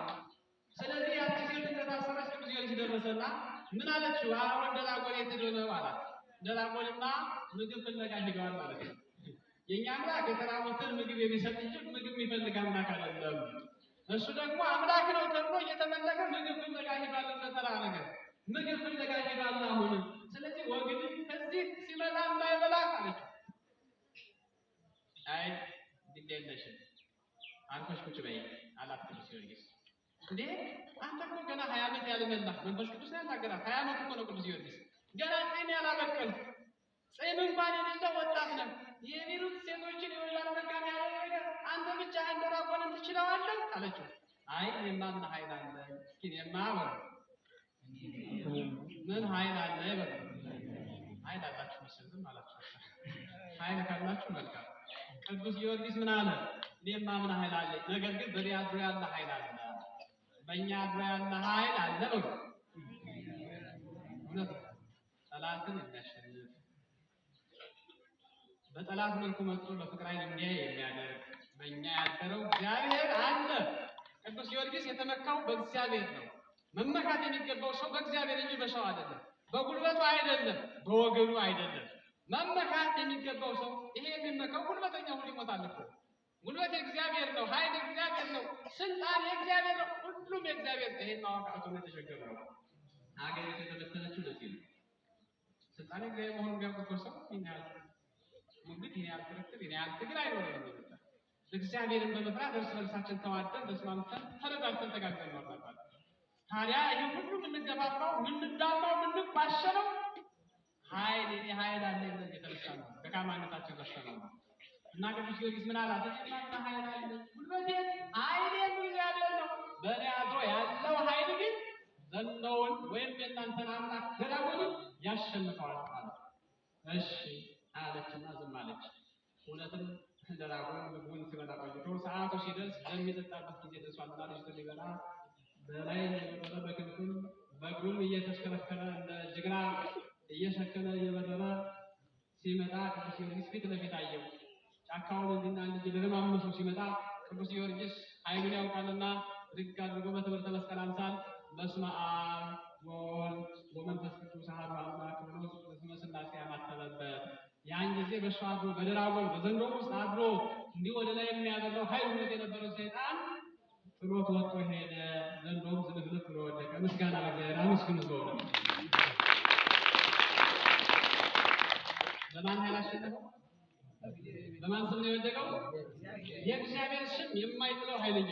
ስለዚህ ያቺ ሴት እንደታሰረች ቅዱስ ጊዮርጊስ ደረሰላት። ምን አለችው? አሁን ድራጎን የት ሄዶ ነው አላት። ድራጎንማ ምግብ ፍለጋ ሄደዋል ማለት ነው። የኛ አምላክ የተራቡትን ምግብ የሚሰጥ እንጂ ምግብ የሚፈልግ አምላክ አይደለም። እሱ ደግሞ አምላክ ነው ተብሎ እየተመለከ ምግብ ፍለጋ ሄዷል። ተራ ነገር ምግብ ፍለጋ ሄዷል አሁን። ስለዚህ ወግድ ከዚህ ሲመጣ እንዳይበላ አለች። አይ ግዴለሽም አንተሽ ቁጭ በይ አላት ቅዱስ ጊዮርጊስ። እንዴ አንተ እኮ ገና 20 ዓመት ያልመላህ መንፈስ ቅዱስ ያናገራል። 20 ዓመት እኮ ነው ቅዱስ ጊዮርጊስ ገና ጤና ያላበቀል ጤም እንኳን የሌለ ወጣት ነው። የቢሩት ሴቶችን የወላድ መካን ያደረገ አንተ ብቻ ድራጎንን ትችለዋለህ አለችው። አይ እኔማ ምን ኃይል አለ? እስኪ እኔማ ምን ኃይል አለ ይበል። ኃይል አላችሁ መሰለኝ አላችሁ። ኃይል ካላችሁ መልካም። ቅዱስ ጊዮርጊስ ምን አለ? እኔማ ምን ኃይል አለ? ነገር ግን በእኔ አድሮ ያለ ኃይል አለ። በእኛ አድሮ ያለ ኃይል አለ ነው። እውነት ጠላትን የሚያሸንፍ በጠላት መልኩ መጥቶ በፍቅር ዓይን እንዲያይ የሚያደርግ በእኛ ያደረው እግዚአብሔር አለ። ቅዱስ ጊዮርጊስ የተመካው በእግዚአብሔር ነው። መመካት የሚገባው ሰው በእግዚአብሔር እንጂ በሰው አይደለም፣ በጉልበቱ አይደለም፣ በወገኑ አይደለም። መመካት የሚገባው ሰው ይሄ የሚመካው ጉልበተኛ ሁሉ ይሞታል እኮ። ጉልበት የእግዚአብሔር ነው፣ ኃይል የእግዚአብሔር ነው፣ ስልጣን የእግዚአብሔር ነው፣ ሁሉም የእግዚአብሔር ነው። ይሄን ማወቅ አቶ ነው የተቸገረው። ሀገሪቱ የተበተነችው ለዚህ ነው። ስልጣን የእግዚአብሔር መሆኑን ቢያውቅ ሰው ይናል ሙግት ይናል ክርክር ይናል ትግል አይኖርም ነበር። እግዚአብሔርን በመፍራት እርስ በርሳችን ተዋደን ተስማምተን ተረዳድተን ተጋግዘን ነው ነበር። ታዲያ ይሄ ሁሉ የምንገባባው የምንዳማው የምንባሸነው ኃይል እኔ ኃይል አለ ብለን የተነሳ ነው። በካማነታችን ረስተነው ነው። እና ቅዱስ ጊዮርጊስ ምን አላት? እኔማ ኃይል አለ ጉልበቴ ኃይሌ እግዚአብሔር ነው። በእኔ አድሮ ያለው ኃይል ግን ዘንዶውን ወይም የእናንተን አምላክ ድራጎንን ያሸንፈዋል ማለት ነው። እሺ አለችና ዝም አለች። እውነትም ድራጎን ምግቡን ሲበላ ቆይቶ ሰዓቱ ሲደርስ የሚጠጣበት ጊዜ ደርሷልና ልጅቱ ሊበላ በላይ የበረረ በክንፉም በእግሩም እየተሽከረከረ እንደ ጅግራ እየሸከለ እየበረረ ሲመጣ ቅዱስ ጊዮርጊስ ፊት ለፊት አየው። ጫካውን እንዲና እንጂ ለማመሱ ሲመጣ ቅዱስ ጊዮርጊስ ኃይሉን ያውቃልና ድግ አድርጎ በትምህርተ መስቀል አምሳል በስመ አብ ወወልድ ወመንፈስ ቅዱስ አሐዱ አምላክ ብሎ በስመ ሥላሴ ያማተበበት። ያን ጊዜ በእሱ አድሮ በድራጎን በዘንዶ ውስጥ አድሮ እንዲህ ወደ ላይ የሚያበላው ኃይል ሆኖት የነበረው ሰይጣን ጥሎት ወጥቶ ሄደ። ዘንዶም ዝልፍልፍ ብሎ ወደቀ። ምስጋና ለእግዚአብሔር አመስግኑ። በማን ኃይል አሸነፈው? በማን ስም ነው የወደቀው? የእግዚአብሔር ስም የማይጥለው ኃይለኛ፣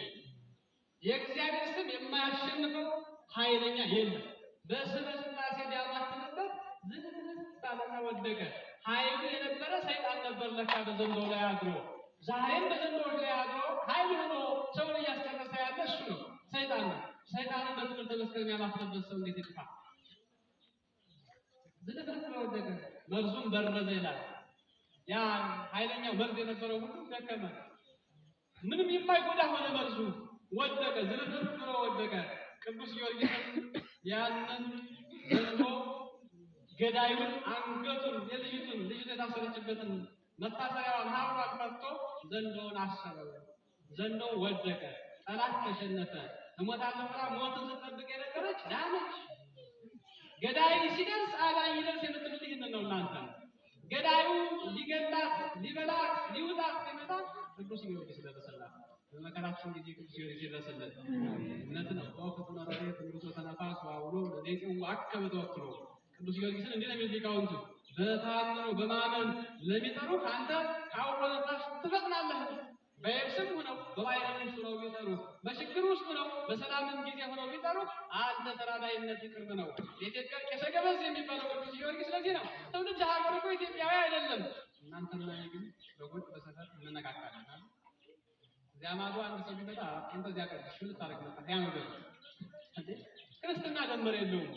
የእግዚአብሔር ስም የማያሸንፈው ኃይለኛ የለም። በስመ ሥላሴ ቢያማትንበት ዝንታለና ወደቀ። ኃይሉ የነበረ ሰይጣን ነበር ለካ በዘንዶ ላይ አድሮ። ዛሬም በዘንዶች ላይ አድሮ ኃይል ሆኖ ሰውን እያስጨረሰ ያለ እሱ ነው፣ ሰይጣን ነው። ሰይጣንን በትምህርተ መስቀል ያላፈረበት ሰው እንዴት ይጥፋ? ዝንታለና ወደቀ፣ መርዙም በረዘ ይላል። ያ ኃይለኛው መርዝ የነበረው ሁሉ ደከመ፣ ምንም የማይጎዳ ሆነ። መርዙ ወደቀ፣ ዝንፍርፍ ብሎ ወደቀ። ቅዱስ ጊዮርጊስም ያንን ዘንዶ ገዳዩን አንገቱን ልጅቱ የታሰረችበትን መታሰሪያዋን ሀብሏን ፈቶ ዘንዶውን አሰረው። ዘንዶው ወደቀ፣ ጠላት ተሸነፈ። እሞታለሁ ብላ ሞትን ስትጠብቅ የነበረች ዳነች። ገዳይ ሲደርስ አዳኝ ይደርስ የምትሉት ይህንን ነው እናንተ። ገዳዩ ሊገላት ሊበላት ሊውጣት ሲመጣ ቅዱስ ጊዮርጊስ ደረሰላት። በመከራችን ጊዜ ቅዱስ ጊዮርጊስ ደረሰለት። እውነት ነው። ወቅቱ ነው ረድኤት ንጉሶ ተነፋስ ዋውሎ ለዴጽው አከበ ተወክሎ ቅዱስ ጊዮርጊስን እንዲህ ነው የሚል ሊቃውንቱ፣ በታምኖ በማመን ለሚጠሩ አንተ ከአውሎ ነፋስ ትፈጥናለህ። በየብስም ሆነው በባሕርም ውስጥ ሆነው ቢጠሩ፣ በችግር ውስጥ ሆነው በሰላምም ጊዜ ሆነው ቢጠሩ አንተ ተራዳኢነት ቅርብ ነው። የኢትዮጵያ ቄሰ ገበዝ የሚባለው ቅዱስ ጊዮርጊስ ስለዚህ ነው። ትውልድ ሀገር እኮ ኢትዮጵያዊ አይደለም። እናንተና ግን በጎጥ በሰፈር እንነካካለን። እዚያ ማዶ አንድ ሰው ቢመጣ አንተ እዚያ ቀድሽ ልታረግ ነበር። ያ ነገር ክርስትና ደንበር የለውም።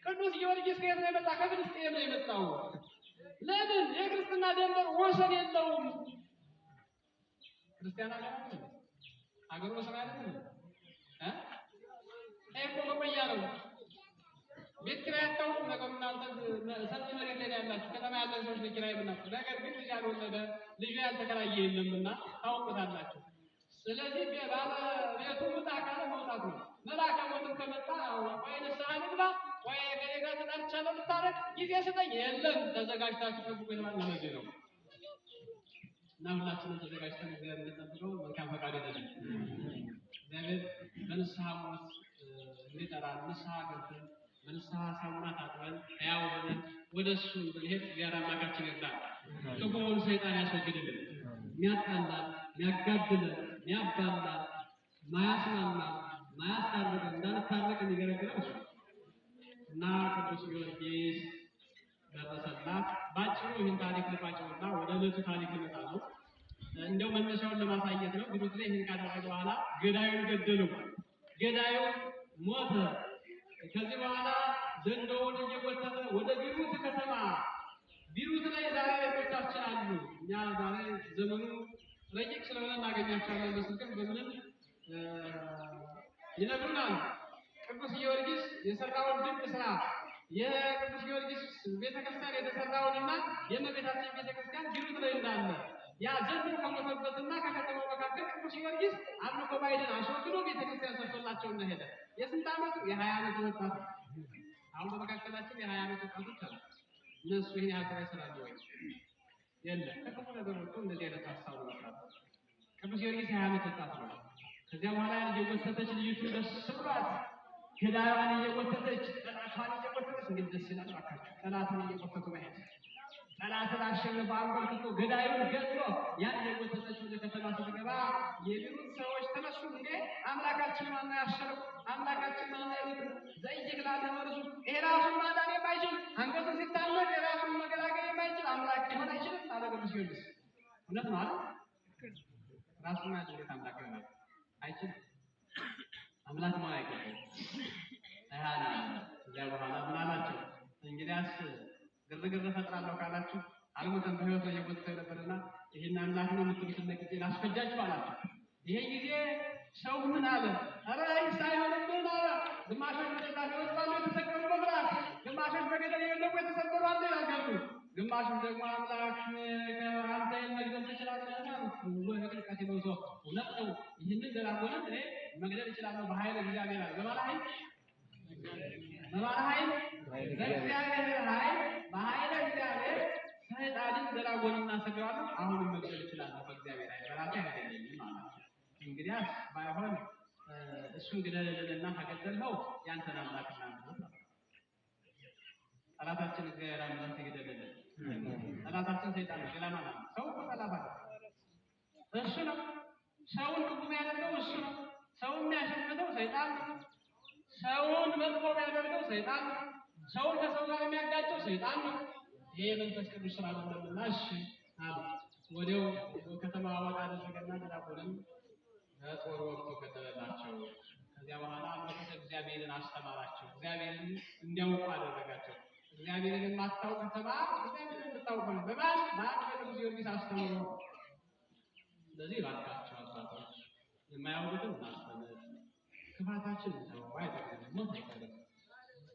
ቅዱስ ጊዮርጊስ ከየት ነው የመጣ? ከፍልስጤም ነው የመጣው። ለምን? የክርስትና ደንበር ወሰን የለውም። ክርስቲያን ሀገሩ ወሰን አይደለም። እኮ መቆያ ነው። ቤት ኪራይ አታውቁም። ነገሩ እናንተ ሰፊ መሬት ላይ ያላችሁ ከተማ ያለን ሰዎች በኪራይ ብናችሁ፣ ነገር ግን ልጅ ያልወለደ ልጁ ያልተከራየ የለምና ታውቁታላችሁ። ስለዚህ ቤቱ ውጣ ካለ መውጣት ነው። መልአከ ሞትም ከመጣ ወይ ንስሐ ንግባ ወይ ከእኔ ጋር ተጣልቻለሁ ልታረቅ ጊዜ ስጠኝ፣ የለም ተዘጋጅታችሁ ጠብቁ የተባለ ለዚህ ነው። እና ሁላችንም ተዘጋጅተን እግዚአብሔር እንጠብቀው። መልካም ፈቃድ ይደረግ። እግዚአብሔር በንስሐ ሞት እንዲጠራን ንስሐ ገብተን በንስሐ ሳሙና ታጥበን ሕያው ሆነን ወደ እሱ ብንሄድ እግዚአብሔር አምላካችን ይርዳል። ክፉውን ሰይጣን ያስወግድልን። የሚያጣላን የሚያጋድለን የሚያባላን ማያስማማን ማያስታርቀን እንዳንታረቅ የሚገለግለው እሱ እና ቅዱስ ጊዮርጊስ ደረሰላት። ባጭሩ ይህን ታሪክ ልቋጨውና ወደ ዕለቱ ታሪክ ልመጣ ነው። እንደው መነሻውን ለማሳየት ነው። ግሩት ላይ ይህን ካደረገ በኋላ ገዳዩን ገደለው። ገዳዩ ሞተ። ከዚህ በኋላ ዘንዶውን እየጎተተ ወደ ቢሩት ከተማ፣ ቢሩት ላይ ዛሬ ቤቶቻችን አሉ። እኛ ዛሬ ዘመኑ ረቂቅ ስለሆነ እናገኛቸዋለን። በስልክም በምንም ይነግሩናል። ቅዱስ ጊዮርጊስ የሰራውን ድንቅ ስራ የቅዱስ ጊዮርጊስ ቤተክርስቲያን የተሰራውንና የእመቤታችን ቤተክርስቲያን ቢሩት ላይ እንዳለ ያ ዘንዶ ከሞተበትና ከከተማው መካከል ቅዱስ ጊዮርጊስ አምልኮ ባዕድን አስወግዶ ቤተክርስቲያን ሰርቶላቸው እንደሄደ የስንት ዓመቱ? የ20 ዓመቱ ወጣት። አሁን በመካከላችን የ20 ዓመት ወጣቶች አሉ። እነሱ ይህን ያህል ስራ ይሰራሉ ወይ? የለም። ከክፉ ነገሮቹ እንደዚህ አይነት ሀሳቡ መስራት። ቅዱስ ጊዮርጊስ የ20 ዓመት ወጣት ነው። ከዚያ በኋላ እየጎተተች ልጅቱ ደስ ብሏት ገዳዩን እየጎተተች ጠላቷን እየጎተተች እንግዲህ ደስ ይላል። እባካችሁ ጠላትን እየጎተቱ መሄድ፣ ጠላትን አሸንፎ አንበርክቶ ገዳዩን ገድሎ ያን እየጎተተች ወደ ከተማ ስትገባ የቢሩት ሰዎች ተነሱ። እንዴ አምላካችን ማነው ያሸነፈው? አምላካችን ማነው ያሉት? ዘይግላ ተመርሱ። ይሄ ራሱን ማዳን የማይችል አንገቱን ሲታመድ የራሱን መገላገል የማይችል አምላክ ሊሆን አይችልም አለ ቅዱስ ጊዮርጊስ። እውነት ነው አይደል? ራሱን ማዳን እንዴት አምላክ ይሆናል? አይችልም። አምላክ ማን አይቀርም። አይሃና እዚያ በኋላ ምን አላቸው? እንግዲያስ ግርግር ፈጥራለሁ ካላችሁ አልሞተም በሕይወት ላይ የጎተተው ነበርና ይሄን አምላክ ነው የምትሉትን ነቅጬ ላስፈጃችሁ አላቸው። ይሄ ጊዜ ሰው ምን አለ? ኧረ ሳይሆንም ምን አለ? ግማሾች በጠላፊዎች ባሉ የተሰቀሉ በፍርሃት፣ ግማሾች በገደል የወደቁ የተሰበሩ አለ ይላሉ። ግማሾች ደግሞ አምላክ አንተ መግደል ትችላለህ ብሎ በጥልቀት ይበዞ እውነት ነው። ይህንን ደራጎንን እኔ መግደል እችላለሁ በኃይል እግዚአብሔር አለ። በማለ ኃይል በእግዚአብሔር ኃይል በኃይለ እግዚአብሔር ሰይጣንን ደራጎንና ሰግረዋለሁ። አሁንም መግደል እችላለሁ በእግዚአብሔር ኃይል በራሴ አይደለኝም ማለት ነው። እንግዲያስ ባይሆን እሱን ግደልልንና ከገደልኸው ያንተን አምላክ እናምናለን። ጠላታችን እግዚአብሔር አምላክ ይገደልልን። ጠላታችን ሰይጣን ነው። ሌላ ማለት ነው። ሰው ጠላት አለ እሱ ነው። ሰውን ክፉ ያደርገው እሱ ነው። ሰውን የሚያሸንፈው ሰይጣን ነው። ሰውን መጥፎ ያደርገው ሰይጣን ነው። ሰውን ከሰው ጋር የሚያጋጨው ሰይጣን ነው። ይሄ መንፈስ ቅዱስ ስራ አይደለምና እሺ አለ። ወዲያው ከተማ አዋቃ አደረገና ዲያቆንን በጦር ወቅቶ ገደለላቸው። ከዚያ በኋላ አምላክ እግዚአብሔርን አስተማራቸው። እግዚአብሔርን እንዲያውቁ አደረጋቸው። እግዚአብሔርን የማታውቅ ከተማ እግዚአብሔርን እንድታውቁ ነው። በማን በቅዱስ ጊዮርጊስ አስተምሮ። ስለዚህ እባካችሁ አባቶች የማያውቁትን እናስተምር፣ ክፋታችን ነው አይደለም። ሞት አይቀርም።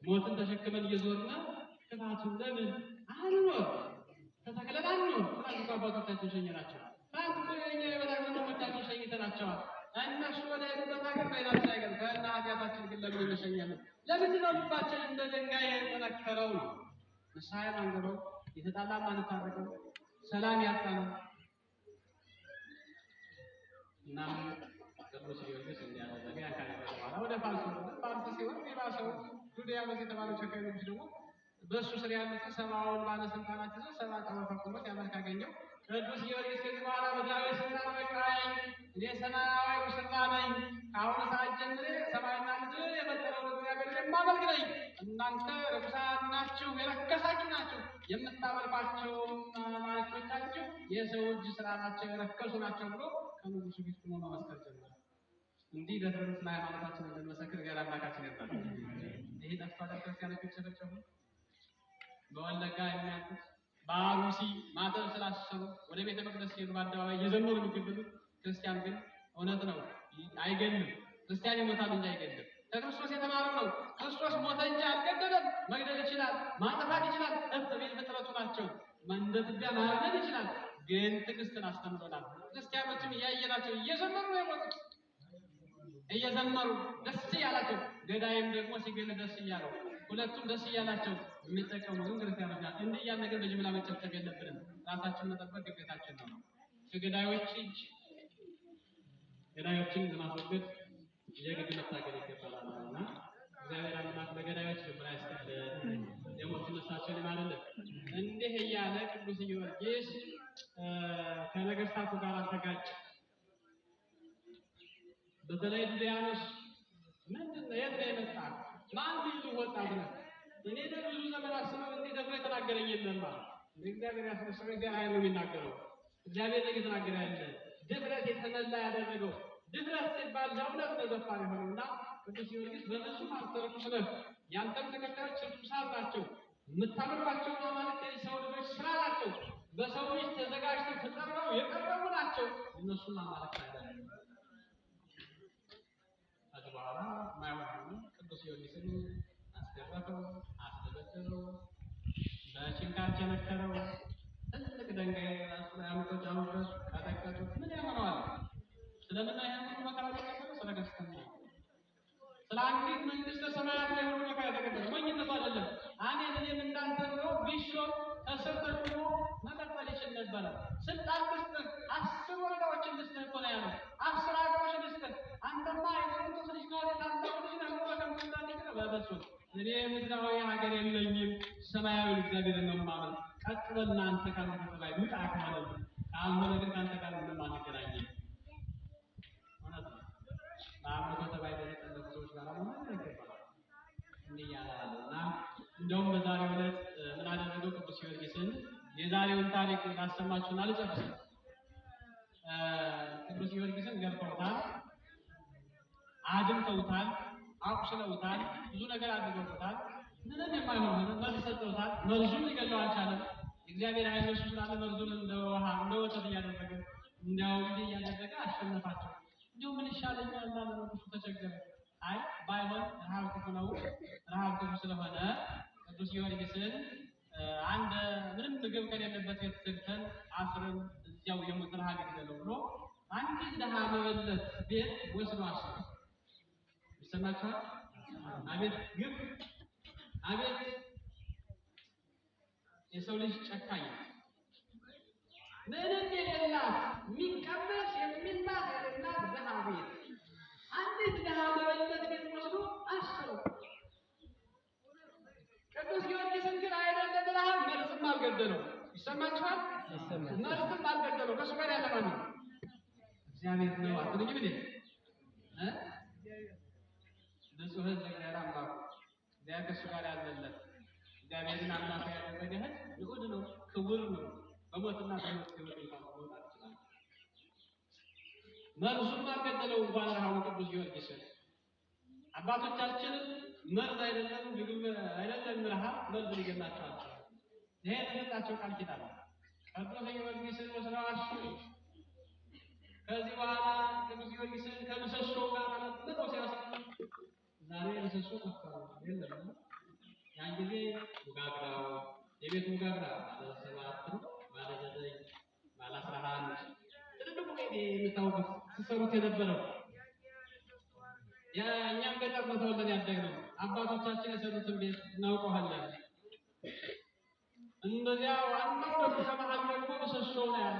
ሞትን ተሸክመን እየዞርነ ክፋቱን ለምን አንኖር? ተተክለን አንኖር። ትናንት አባቶቻችን ሸኘናቸው። ትናንት የኛ የበላይ ወንድሞቻችን ሸኝተናቸዋል። እነሱ ወደ ሄዱበት ሀገር መሄዳችን አይቀርም። ከእነ ኃጢአታችን ግን ለምን እንሸኛለን? ለምንድን ነው ልባችን እንደ ድንጋይ የጠነከረው ነው? ንስሐ የማንገባው፣ የተጣላ ማንታረቀው፣ ሰላም ያጣነው። እናም ቅዱስ ጊዮርጊስ እንዲያደረገ ያካለበት በኋላ ወደ ፋርስ ሲሆን የባሰው ዱድያኖስ የተባለው ቸካይ ንጉሥ ደግሞ በእሱ ስር ያሉትን ሰብአውን ባለስልጣናት ይዞ 7 ዓመት አቁሞት ያመልክ አገኘው። ቅዱስ ጊዮርጊስ ከዚህ በኋላ በዛሬ ስልጣን በቃኝ፣ እኔ ሰማያዊ ሙሽራ ነኝ፣ ከአሁኑ ሰዓት ጀምሬ ሰማይና ምድር የፈጠረውን እግዚአብሔር የማመልክ ነኝ። እናንተ ርኩሳን ናችሁ፣ የረከሳችሁ ናችሁ፣ የምታመልኳቸው አማልክቶቻችሁ የሰው እጅ ስራ ናቸው፣ የረከሱ ናቸው ብሎ ከንጉሱ ፊት ቆሞ መመስከር ጀመረ። እንዲህ ደፍረን ስለ ሃይማኖታችን እንድንመሰክር እግዚአብሔር አምላካችን ይርዳል። ይሄ ጠፍቷል። ክርስቲያኖች ተጨፈጨፉ። በወለጋ የሚያልቁት በአሩሲ ማተብ ስላሰሩ ወደ ቤተ መቅደስ ሲሄዱ በአደባባይ እየዘመሩ የሚገበሉት ክርስቲያን ግን እውነት ነው አይገልም። ክርስቲያን ይሞታል እንጂ አይገልም። ከክርስቶስ የተማረው ነው። ክርስቶስ ሞተ እንጂ አልገደለም። መግደል ይችላል፣ ማጥፋት ይችላል። እፍቤል ፍጥረቱ ናቸው። እንደ ትቢያ ማረድ ይችላል። ግን ትዕግስትን አስተምሮናል። ክርስቲያኖችም እያየናቸው እየዘመሩ ነው የሞቱት። እየዘመሩ ደስ እያላቸው፣ ገዳይም ደግሞ ሲገል ደስ እያለው፣ ሁለቱም ደስ እያላቸው የሚጠቀሙ ግን ክርስቲያኖች ናቸው። እንዲህ ያን ነገር በጅምላ መጨፍጨፍ የለብንም። ራሳችንን መጠበቅ ግዴታችን ነው። ከገዳዮች እጅ ገዳዮችን ለማስወገድ የግድ መታገል ይገባልና እግዚአብሔር አምላክ ለገዳዮች ልቦና ይስጥልን፣ የሞት ነፍሳቸውን ይማርልን። እንዲህ እያለ ቅዱስ ጊዮርጊስ ከነገስታቱ ጋር ተጋጨ። በተለይ ዱድያኖስ ምንድን ነው? የት ነው የመጣ? ማን ልጅ ወጣት ነው? እኔ ብዙ ዘመን አስበው እንዲህ ደግሞ የተናገረኝ የለም ማለት እግዚአብሔር ያስነሳው እግዚአብሔር ነው የሚናገረው። እግዚአብሔር ነው እየተናገረ ያለ ድፍረት የተመላ ያደረገው። ድፍረት ሲባል ለእውነት ነው ዘፋር የሆነውና ቅዱስ ጊዮርጊስ በብዙ አንተርኩስ ነህ፣ ያንተም ተከታዮች ርኩሳን ናቸው፣ የምታመልኳቸው ማለት የሰው ልጆች ስራ ናቸው፣ በሰው ልጅ ተዘጋጅተው ተጠርበው የቀረቡ ናቸው፣ እነሱን ማማለክ አይደለም። ከዚህ በኋላ ማይሆኑ ቅዱስ ጊዮርጊስን አስገረፈው፣ አስደበደበው፣ በችንካር ቸነከረው፣ ትልቅ ድንጋይ ራሱ ላይ አምጥተው ጫኑበት፣ ቀጠቀጡት። ምን ያመነዋል? ስለምን አይሆኑ መከራ ተቀበለ? ስለ ክርስትና፣ ስለ አንዲት መንግስተ ሰማያት ላይ ሆኖ መከራ ተቀበለ። ሞኝነቱ አይደለም። እኔም እንዳንተ ነው ቢሾም ከስር ተሾሞ መቀጠል ይችል ነበረ። ስልጣን ልስጥህ፣ 10 ወረዳዎችን ልስጥህ እኮ ነው ያለው። 10 ሀገሮች ልስጥህ። አንተማ የቆሮንቶስ ልጅ ነው የታላቁ ልጅ ነው በከንቱ እንዳትቀር በበሱት። እኔ ምድራዊ ሀገር የለኝም፣ ሰማያዊ እግዚአብሔርን ነው የማመልክ። ቀጥ በል አንተ ካንተ ተባይ ውጣ ካለ ካልሆነ ግን ካንተ ጋር ምንም አንገናኝም። ማለት ነው። በአምልኮ ተባይ የተጠለፉ ሰዎች ጋር ማለት ይገባል። እንዲህ ያላልና እንደውም በዛሬው ዕለት ምን አደረገው? ቅዱስ ጊዮርጊስን የዛሬውን ታሪክ ላሰማችሁና ልጨርስ። ቅዱስ ጊዮርጊስን ገርፈውታል፣ አድምተውታል፣ አቁስለውታል፣ ብዙ ነገር አድርገውታል። ምንም የማይሆን ሆነ። መርዝ ሰጥተውታል። መርዙም ሊገለው አልቻለም። እግዚአብሔር ኃይል በሱ ስላለ መርዙን እንደ ውሃ እንደ ወተት እያደረገ እንዲያው እንዲህ እያደረገ አሸነፋቸው። እንዲሁ ምን ይሻለኛል እና ለንጉሱ ተቸገረ። አይ ባይሆን ረሃብ ክፉ ነው። ረሃብ ክፉ ስለሆነ ቅዱስ ጊዮርጊስን አንድ ምንም ምግብ ከሌለበት ቤት ዘግተን አስረን እዚያው የሞት ረሃብ ይግደለው ብሎ አንዲት ድሃ መበለት ቤት ወስዶ አስሮ ይሰማችኋል? አቤት ግፍ! አቤት የሰው ልጅ ጨካኝ! ምንም የሌላት የሚቀመስ የሚላት የሌላት ድሃ ቤት አንዲት ድሃ መበለት ቤት ወስዶ አስሮ ቅዱስ ጊዮርጊስን ግን አይደለም ረሃብ መርዝም አልገደለው። ይሰማችኋል? መርዝም አልገደለው። ከእሱ ጋር ያለ ማን ነው? እግዚአብሔር ነው። አትልኝም እንዴ? ንጹሕ ሕዝብ እግዚአብሔር አምላኩ እግዚአብሔር ከእሱ ጋር ያለለት እግዚአብሔርን አምላክ ያደረገ ንዑድ ነው፣ ክቡር ነው። በሞትና በሕይወት እንኳን መውጣት ይችላል። መርዙም አልገደለው እንኳን ረሃቡ ቅዱስ ጊዮርጊስን። አባቶቻችንም መርዝ አይደለም ረሃብ መርዝ ሊገላቸው አልቻለም። ይሄ የተሰጣቸው ቃል ኪዳን ነው። ቅዱስ ጊዮርጊስን ወስደው አሰሩት። ከዚህ በኋላ ቅዱስ ጊዮርጊስን ከምሰሶ ጋር አለጥተው ሲያስሩት ዛሬ ምሰሶ ጠፍቷል፣ የለም። ያን ጊዜ ሙጋግራው የቤት ሙጋግራ ባለ 7 ባለ 9 ባለ 11 ትልልቁ ቤት የምታውቁት ሲሰሩት የነበረው እኛም ገጠር ነው ተወልደን ያደግነው። አባቶቻችን የሰሩትን ቤት እናውቀዋለን። እንደዚያ ዋናው ደግሞ ከመሀል ደግሞ ምሰሶ ነው ያለ፣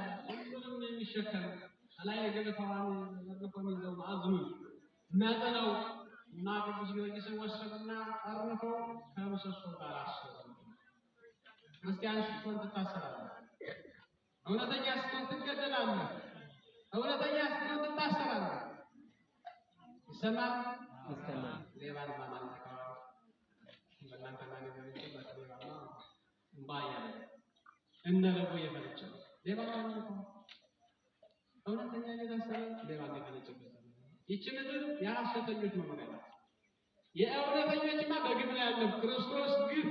ሁሉንም የሚሸከም ከላይ ገበታዋን ዘርግፎ የሚይዘው ማዕዝኑን የሚያጸናው እና ቅዱስ ጊዮርጊስን ወሰዱና ጠርንፈው ከምሰሶ ጋር አሰሩ። ክርስቲያን ስትሆን ትታሰራለህ፣ እውነተኛ ስትሆን ትገደላለህ፣ እውነተኛ ስትሆን ትታሰራለህ። ይሰማል። ሌባን ማማለካው በእናንተ ላይ በሚጨበት ሌባማ እምባያለ እነረቡ የፈለጨው ሌባ ማማለካው እውነተኛ የታሰረ ሌባ የፈለጨበት ይቺ ምድር የሐሰተኞች መኖሪያ ናት። የእውነተኞችማ በግፍ ላይ ያለው ክርስቶስ ግፍ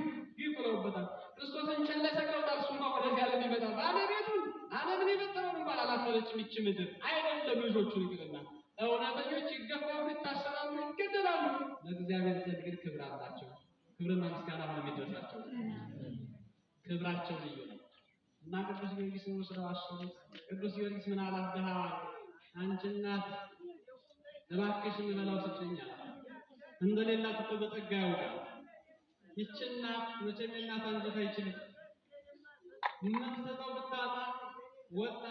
ብለውበታል። ክርስቶስን ጨለሰቀውታል። እሱማ ወደዚህ ዓለም ይመጣል። ባለቤቱን ዓለምን የፈጠረውን እንኳን አላፈረችም ይቺ ምድር። አይደለም ልጆቹን ይቅርና እውነተኞች ይገፋሉ፣ ይታሰራሉ፣ ይገደላሉ። ለእግዚአብሔር ዘንድ ግን ክብር አላቸው። ክብርና ምስጋና ነው የሚደርሳቸው። ክብራቸው ልዩ ነው እና ቅዱስ ጊዮርጊስን ወስደው አሰሩት። ቅዱስ ጊዮርጊስ ምን አላት? ድሃዋን አንቺ እናት እባክሽ የምበላው ስጭኝ አላት። እንደሌላት እኮ በጸጋ ያውቃል። ይህች እናት መቼም የእናት አንጀት አይችልም። የምትሰጠው ብታጣ ወጣ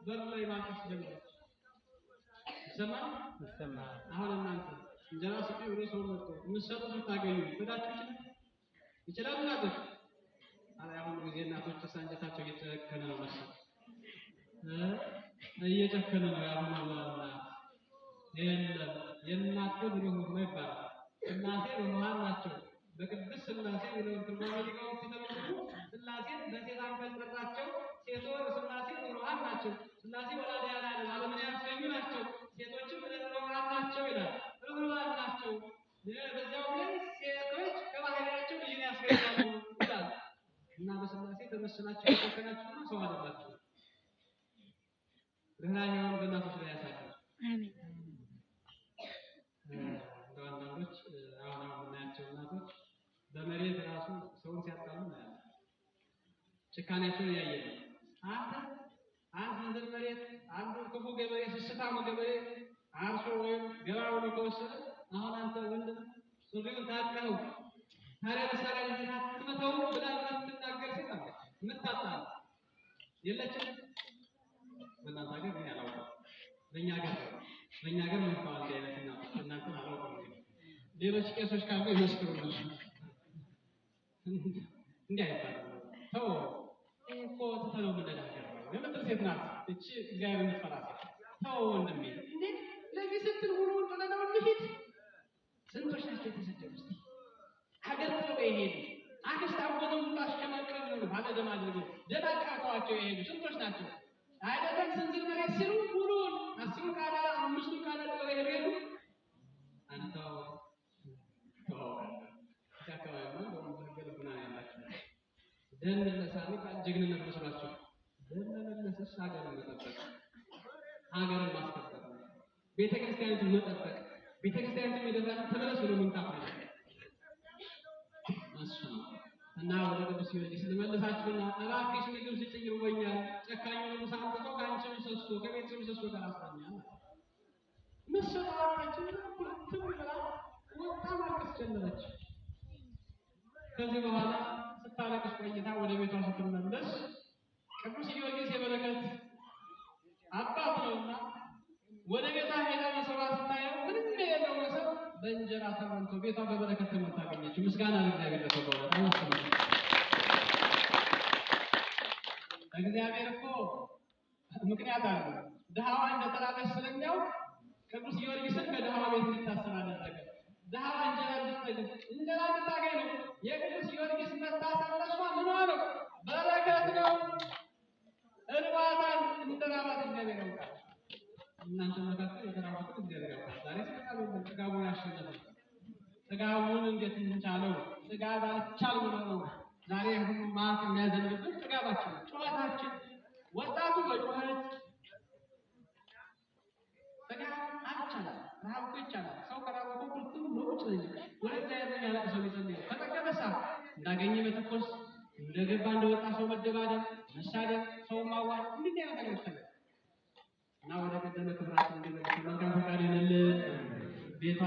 በር ላይ ማልቀስ ጀመረች። ይሰማል። አሁን እናንተ እንጀራ ስጪ ብሎ ሰው መጥቶ የምትሰጡት ብታገኙ ብላችሁ ይችላል እናቶች? አሁን ጊዜ እናቶች አንጀታቸው እየጨከነ ነው መሰለኝ፣ እየጨከነ ነው ያሁን አላላ የለም። የእናት ግን ሩህሩህ ነው ይባላል። ስላሴ ሩህሩሃን ናቸው። በቅድስት ስላሴ ብለው ትርጓሜ ሊቃውንት ሲተረጉሙ ስላሴን በሴት አንቀጽ ጠራቸው። ሴቶች ስላሴ ሩህሩሃን ናቸው። ስላሴ ወላዲያነ ዓለምን ያስገኙ ናቸው። ሴቶችም ሩህሩሃን ናቸው ይላል። ሩህሩሃን ናቸው። በዚያው ላይ ሴቶች ከባህሪያቸው ልጅን ያስገኛሉ ይላል እና በስላሴ ተመስላችሁ የተከናችሁና ሰው አይደላችሁ። ርህራሄውን በእናቶች ላይ ያሳያል። አሜን። አንዳንዶች አሁን የምናያቸው እናቶች በመሬት ራሱ ሰውን ሲያጣሉ እናያለን። ጭካኔያቸውን ያየን አንድ ምድር መሬት አንዱ ክፉ ገበሬ ስስታሙ ገበሬ አርሶ ወይም ገባ ብሎ ከወሰደ አሁን አንተ ወንድ ሱሪውን ታጥቀው ታዲያ መሳሪያ ልጅና ትመተው ብላ የምትናገር ሴት አለች። የምታጣ የለችም። በእናንተ ሀገር ግን ያላውቀው በእኛ ሀገር ምንተዋል አይነት እናንተን አላውቀው። ሌሎች ቄሶች ካሉ ይመስክሩልሽ። እንዲህ አይባልም። ተው እኮ ትተነው የምንናገር ነው የምትል ሴት ናት እቺ እግዚአብሔር የምትፈራ ሴት። ተው ወንድሜ እንዴ ለዚህ ስትል ሁሉን ጥለነው እንሂድ። ስንቶች ናቸው የተሰደዱት? ሀገር ጥለው የሄዱ አክስት አጎቱን ሁሉ አሽከመቀሙ ባለ ደም አድርገው ደም አቃተዋቸው የሄዱ ስንቶች ናቸው? አይደለም ስንዝር መሬት ሲሉ ሙሉውን 10 ካለ 5 ካለ ጥለው የሄዱ አንተው ደን ለሳሚ ጀግንነት መስሏቸው ደን ለመለሰስ ሀገርን መጠበቅ፣ ሀገርን ማስጠበቅ፣ ቤተክርስቲያንን መጠበቅ፣ ቤተክርስቲያንን መደረግ ተመለስ ብሎ ምንጣፍ ነው እሱ እና ወደ ቅዱስ ጊዮርጊስ ልመልሳችሁና እባክሽ ምግብ ስጭኝ ይርቦኛል፣ ጨካኙ ንጉሥ አምጥቶ ከአንቺ ምሰሶ ከቤትሽ ምሰሶ ጋር አስረኛል። መሰጣቸው ትብላ ወጣ ማልቀስ ጀመረች። ከዚህ በኋላ ስታለቅስ ቆይታ ወደ ቤቷ ስትመለስ ቅዱስ ጊዮርጊስ የበረከት አባት ነውና ወደ ቤቷ ሄዳ መሰባት ስታየው ምንም የሌለው መሰብ በእንጀራ ተሞልቶ ቤቷ በበረከት ተሞልታ አገኘችው። ምስጋና ለእግዚአብሔር ለተባለ አይወስም። እግዚአብሔር እኮ ምክንያት አለው። ድሃዋ እንደተራበች ስለሚያውቅ ቅዱስ ጊዮርጊስን ከድሃዋ ቤት እንዲታሰር አደረገ። ድሃ እንጀራ እንድትጠግብ እንጀራ እንድታገኝ ነው። የቅዱስ ጊዮርጊስ መታሰር ለእሷ ምን ነው? በረከት ነው። እርባታን እንደራባት እግዚአብሔር ያውቃል። እናንተ መካከል የተራባቱት እግዚአብሔር ያውቃል። ዛሬ ጥጋቡን ያሸነፈ ጥጋቡን እንዴት እንቻለው? ጥጋብ አልቻል ነው። ዛሬ ሁሉ ማት የሚያዘንብብን ጥጋባችን፣ ጨዋታችን፣ ወጣቱ በጩኸት ጥጋብ አልቻለም። ረሃብ እኮ ይቻላል። ሰው ከራበ እኮ ቁርጥም ብሎ ቁጭ ወደ እግዚአብሔር ያለቅሰው ይጸልያል። ከጠገበ ሰዓት እንዳገኘ መተኮስ፣ እንደገባ እንደወጣ ሰው መደባደብ፣ መሳደብ፣ ሰው ማዋል እንዴት ያለ ነገር ይችላል። እና ወደ ቀደመ ክብራችን እንገለጽ። መልካም ፈቃድ ይሁንልን። ቤቷ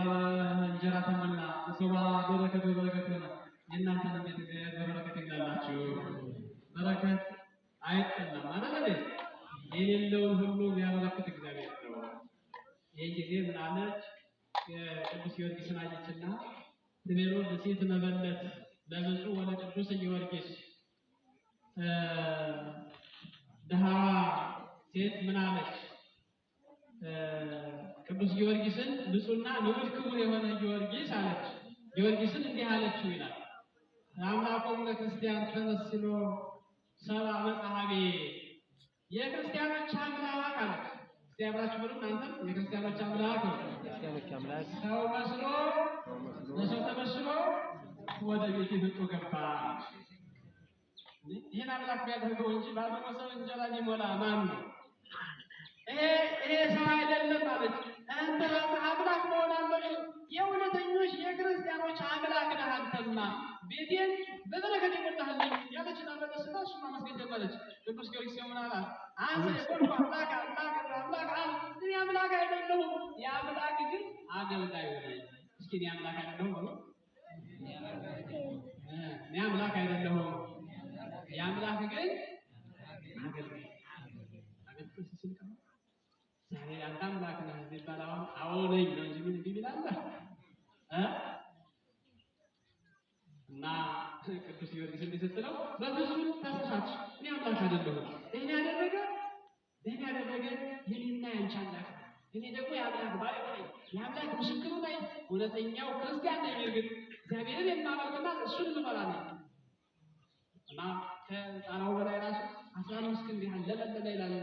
እንጀራ ተሞላ፣ ሰባ በረከት በበረከት ሆነ። የእናንተን ቤት እግዚአብሔር በበረከት ይግዛላችሁ። በረከት አይጠላም አይደል? የሌለውን ሁሉ የሚያበረክት እግዚአብሔር ነው። ይህ ጊዜ ምን አለች? የቅዱስ ጊዮርጊስን አየችና ትቤሎ በሴት መበለት ለብፁዕ ወለ ቅዱስ ጊዮርጊስ ድሃዋ ሴት ምን አለች? ቅዱስ ጊዮርጊስን ብፁዕና ንዑድ ክቡር የሆነ ጊዮርጊስ አለች። ጊዮርጊስን እንዲህ አለችው ይላል አምላኮሙ ለክርስቲያን ተመስሎ ሰብአ መጽሐቤ የክርስቲያኖች አምላክ አለች። እግዚአብሔራችሁ ብሩ እናንተም የክርስቲያኖች አምላክ ነው። ሰው መስሎ ለሰው ተመስሎ ወደ ቤት ፍጡ ገባ። ይህን አምላክ ቢያደርገው እንጂ ባዶ ሰው እንጀራ ሊሞላ ማን ነው? ይሄ ሰው አይደለም አለች። አንተ ራስህ አምላክ መሆን አለብህ። የእውነተኞች የክርስቲያኖች አምላክ ነህ አንተማ። ቤቴን በበረከት የሞላህልኝ ያለችን አመለስታ እሱ ማመስገን ጀመረች። ቅዱስ ጊዮርጊስ ምን አላት? አንተ የቆልኩ አምላክ እኔ አምላክ አይደለሁም። የአምላክ ግን አገልጋይ ነኝ። እስኪ እኔ አምላክ አይደለሁም። እኔ አምላክ አይደለሁም። የአምላክ ግን አገልጋይ ዛሬ አንተ አምላክ ነህ ሲባል አዎ ነኝ ነው እንጂ ምን ይላል? እና ቅዱስ ጊዮርጊስ እንዲህ ስትለው በፍጹም ተሳሳትሽ። እኔ አምላክ አይደለሁም። እኔ ያደረገ የኔና ያንቺ አምላክ ነው። እኔ ደግሞ የአምላክ ባሪያ ነኝ። የአምላክ ምስክሩ ነኝ። እውነተኛው ክርስቲያን ነኝ። እርግጥ እግዚአብሔርን የማመልክና እሱን የምፈራ ነኝ። እና ከጣራው በላይ ራሱ 15 ክንድ ያህል ለለለ ይላል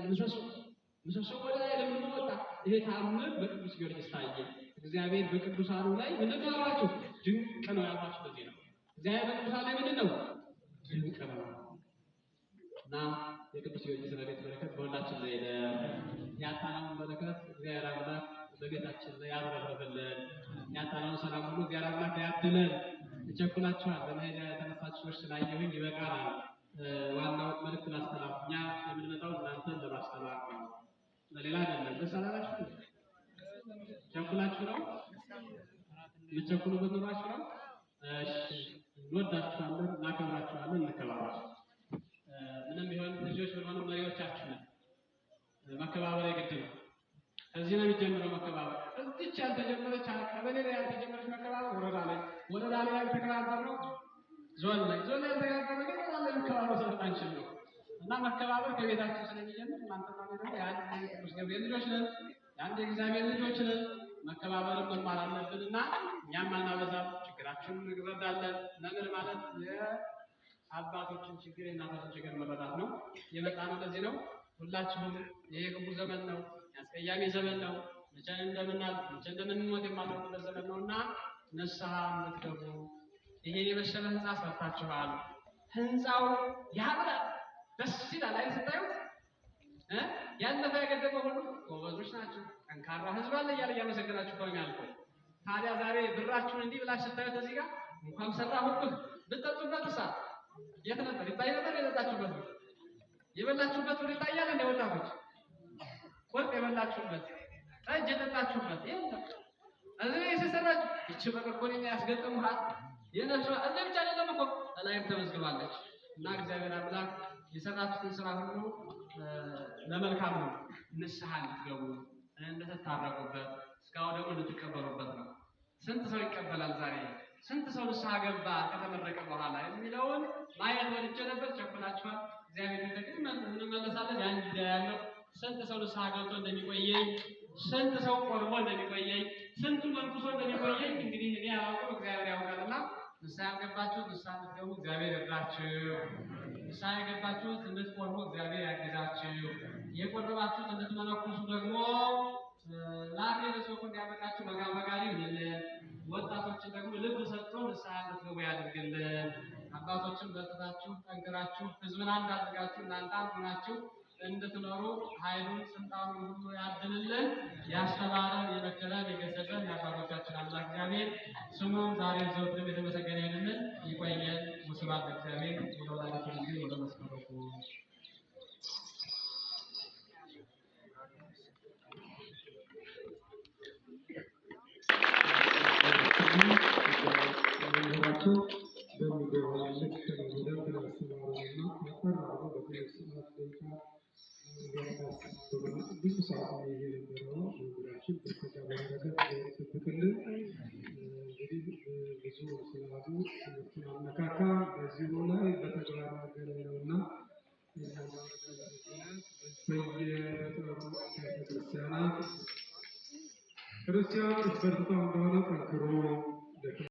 ምሰሶ ወደ ላይ ለምን ወጣ? ይሄ ተአምር በቅዱስ ጊዮርጊስ ታየ። እግዚአብሔር በቅዱሳኑ ላይ ምንድን ነው ያሏችሁ? ድንቅ ነው ያሏችሁ። በዚህ ነው እግዚአብሔር በቅዱሳኑ ላይ ምንድን ነው? ድንቅ ነው። እና የቅዱስ ጊዮርጊስ ረድኤት በረከት በሁላችን ላይ ያጣነውን በረከት እግዚአብሔር አምላክ በቤታችን ላይ ያብረርብልን። ያጣነውን ሰላም ሁሉ እግዚአብሔር አምላክ ያድለን። እቸኩላችኋል። በመሄድ የተነሳችሁ ሰዎች ስላየሁኝ ይበቃናል። ዋናው መልዕክት ላስተላልፍ። እኛ የምንመጣው እናንተን ለማስተማር ነው፣ ለሌላ አይደለም። ደስ አላላችሁ? ቸኩላችሁ ነው? የምትቸኩሉበት ኑሯችሁ ነው? እሺ፣ እንወዳችኋለን፣ እናከብራችኋለን፣ እንከባበራችሁ። ምንም ቢሆን ልጆች ብንሆንም መሪዎቻችሁ ነን። መከባበር የግድ ነው። እዚህ ነው የሚጀምረው መከባበር። እዚች ያልተጀመረች ቀበሌ ላይ ያልተጀመረች መከባበር ወረዳ ላይ ያልተከባበርነው ዞን ላይ ያልተከባበርነው ግን ወረዳ ላይ መከባበር ስለማንችል ነው። እና መከባበር ከቤታችን ስለሚጀምር እናንተ ማለት ነው የአንድ ቅዱስ ገብርኤል ልጆች ነን፣ የአንድ እግዚአብሔር ልጆች ነን። መከባበርን መማር አለብን እና እኛም አናበዛም፣ ችግራችንን እንረዳለን። መምህር ማለት የአባቶችን ችግር የእናቶችን ችግር መረዳት ነው። የመጣ ነው ለዚህ ነው። ሁላችሁም ይሄ ክፉ ዘመን ነው፣ ያስቀያሚ ዘመን ነው። መቼ እንደምንሞት የማታውቁበት ዘመን ነው እና ንስሐ እንድትገቡ ይሄን የመሰለ ህንፃ ሰርታችኋል። ህንፃው ያምራል፣ ደስ ይላል። አይ ስታዩት ያለፈ ያገደመ ሁሉ ጎበዞች ናቸው፣ ጠንካራ ህዝብ አለ እያለ እያመሰገናችሁ እኮ ነው የሚያልፈው። ታዲያ ዛሬ ብራችሁን እንዲህ ብላችሁ ስታዩት እዚህ ጋር እንኳን ሰራሁብህ ብትጠጡበት እሳ የት ነበር? ይታይ ነበር? የጠጣችሁበት ነው የበላችሁበት ብር ይታያል። እንደ ወጣቶች ወርቅ የበላችሁበት ጠጅ የጠጣችሁበት የለም። እዚህ የሰራችሁ እቺ በቀቆኔ ያስገጥሙሃል የነፍሷ እዚህ ብቻ አይደለም እኮ ላይም ተመዝግባለች። እና እግዚአብሔር አምላክ የሰራችሁትን ስራ ሁሉ ለመልካም ነው። ንስሐ እንድትገቡ እንድትታረቁበት፣ እስካሁን ደግሞ እንድትቀበሉበት ነው። ስንት ሰው ይቀበላል ዛሬ? ስንት ሰው ንስሐ ገባ ከተመረቀ በኋላ የሚለውን ማየት ወድጄ ነበር። ቸኩላችኋል። እግዚአብሔር ይመስገን እንመለሳለን። ያን ጊዜ ያለው ስንት ሰው ንስሐ ገብቶ እንደሚቆየኝ ስንት ሰው ቆርቦ እንደሚቆየኝ ስንቱ መንኩሶ እንደሚቆየኝ እንግዲህ እኔ አላውቅም፣ እግዚአብሔር ያውቃልና ንስሐ ያልገባችሁ ንስሐ እንድትገቡ እግዚአብሔር ይርዳችሁ። ንስሐ የገባችሁት እንድትቆርቡ እግዚአብሔር ያግዛችሁ። የቆረባችሁት እንድትመነኩሱ ደግሞ ላሬ ለሰው እንዲያበቃችሁ መጋመጋሪ ይሁንልን። ወጣቶችን ደግሞ ልብ ሰጥቶ ንስሐ እንድትገቡ ያድርግልን። አባቶችን በርትታችሁ ጠንክራችሁ ህዝብን አንድ አድርጋችሁ እናንተ አንድ ሆናችሁ እንድትኖሩ ኃይሉን ስልጣኑን ሁሉ ያድልልን። ያስተማረን የመከረን የገሰጸን የአባቶቻችን አምላክ እግዚአብሔር ስሙ ዛሬም ዘወትርም የተመሰገነ ይሁንልን። ይቆየን። ወስብሐት ለእግዚአብሔር ወለወላዲቱ ድንግል ወለመስቀሉ ክቡር። ክርስቲያኖች በርትተው እንደሆነ ጠንክሮ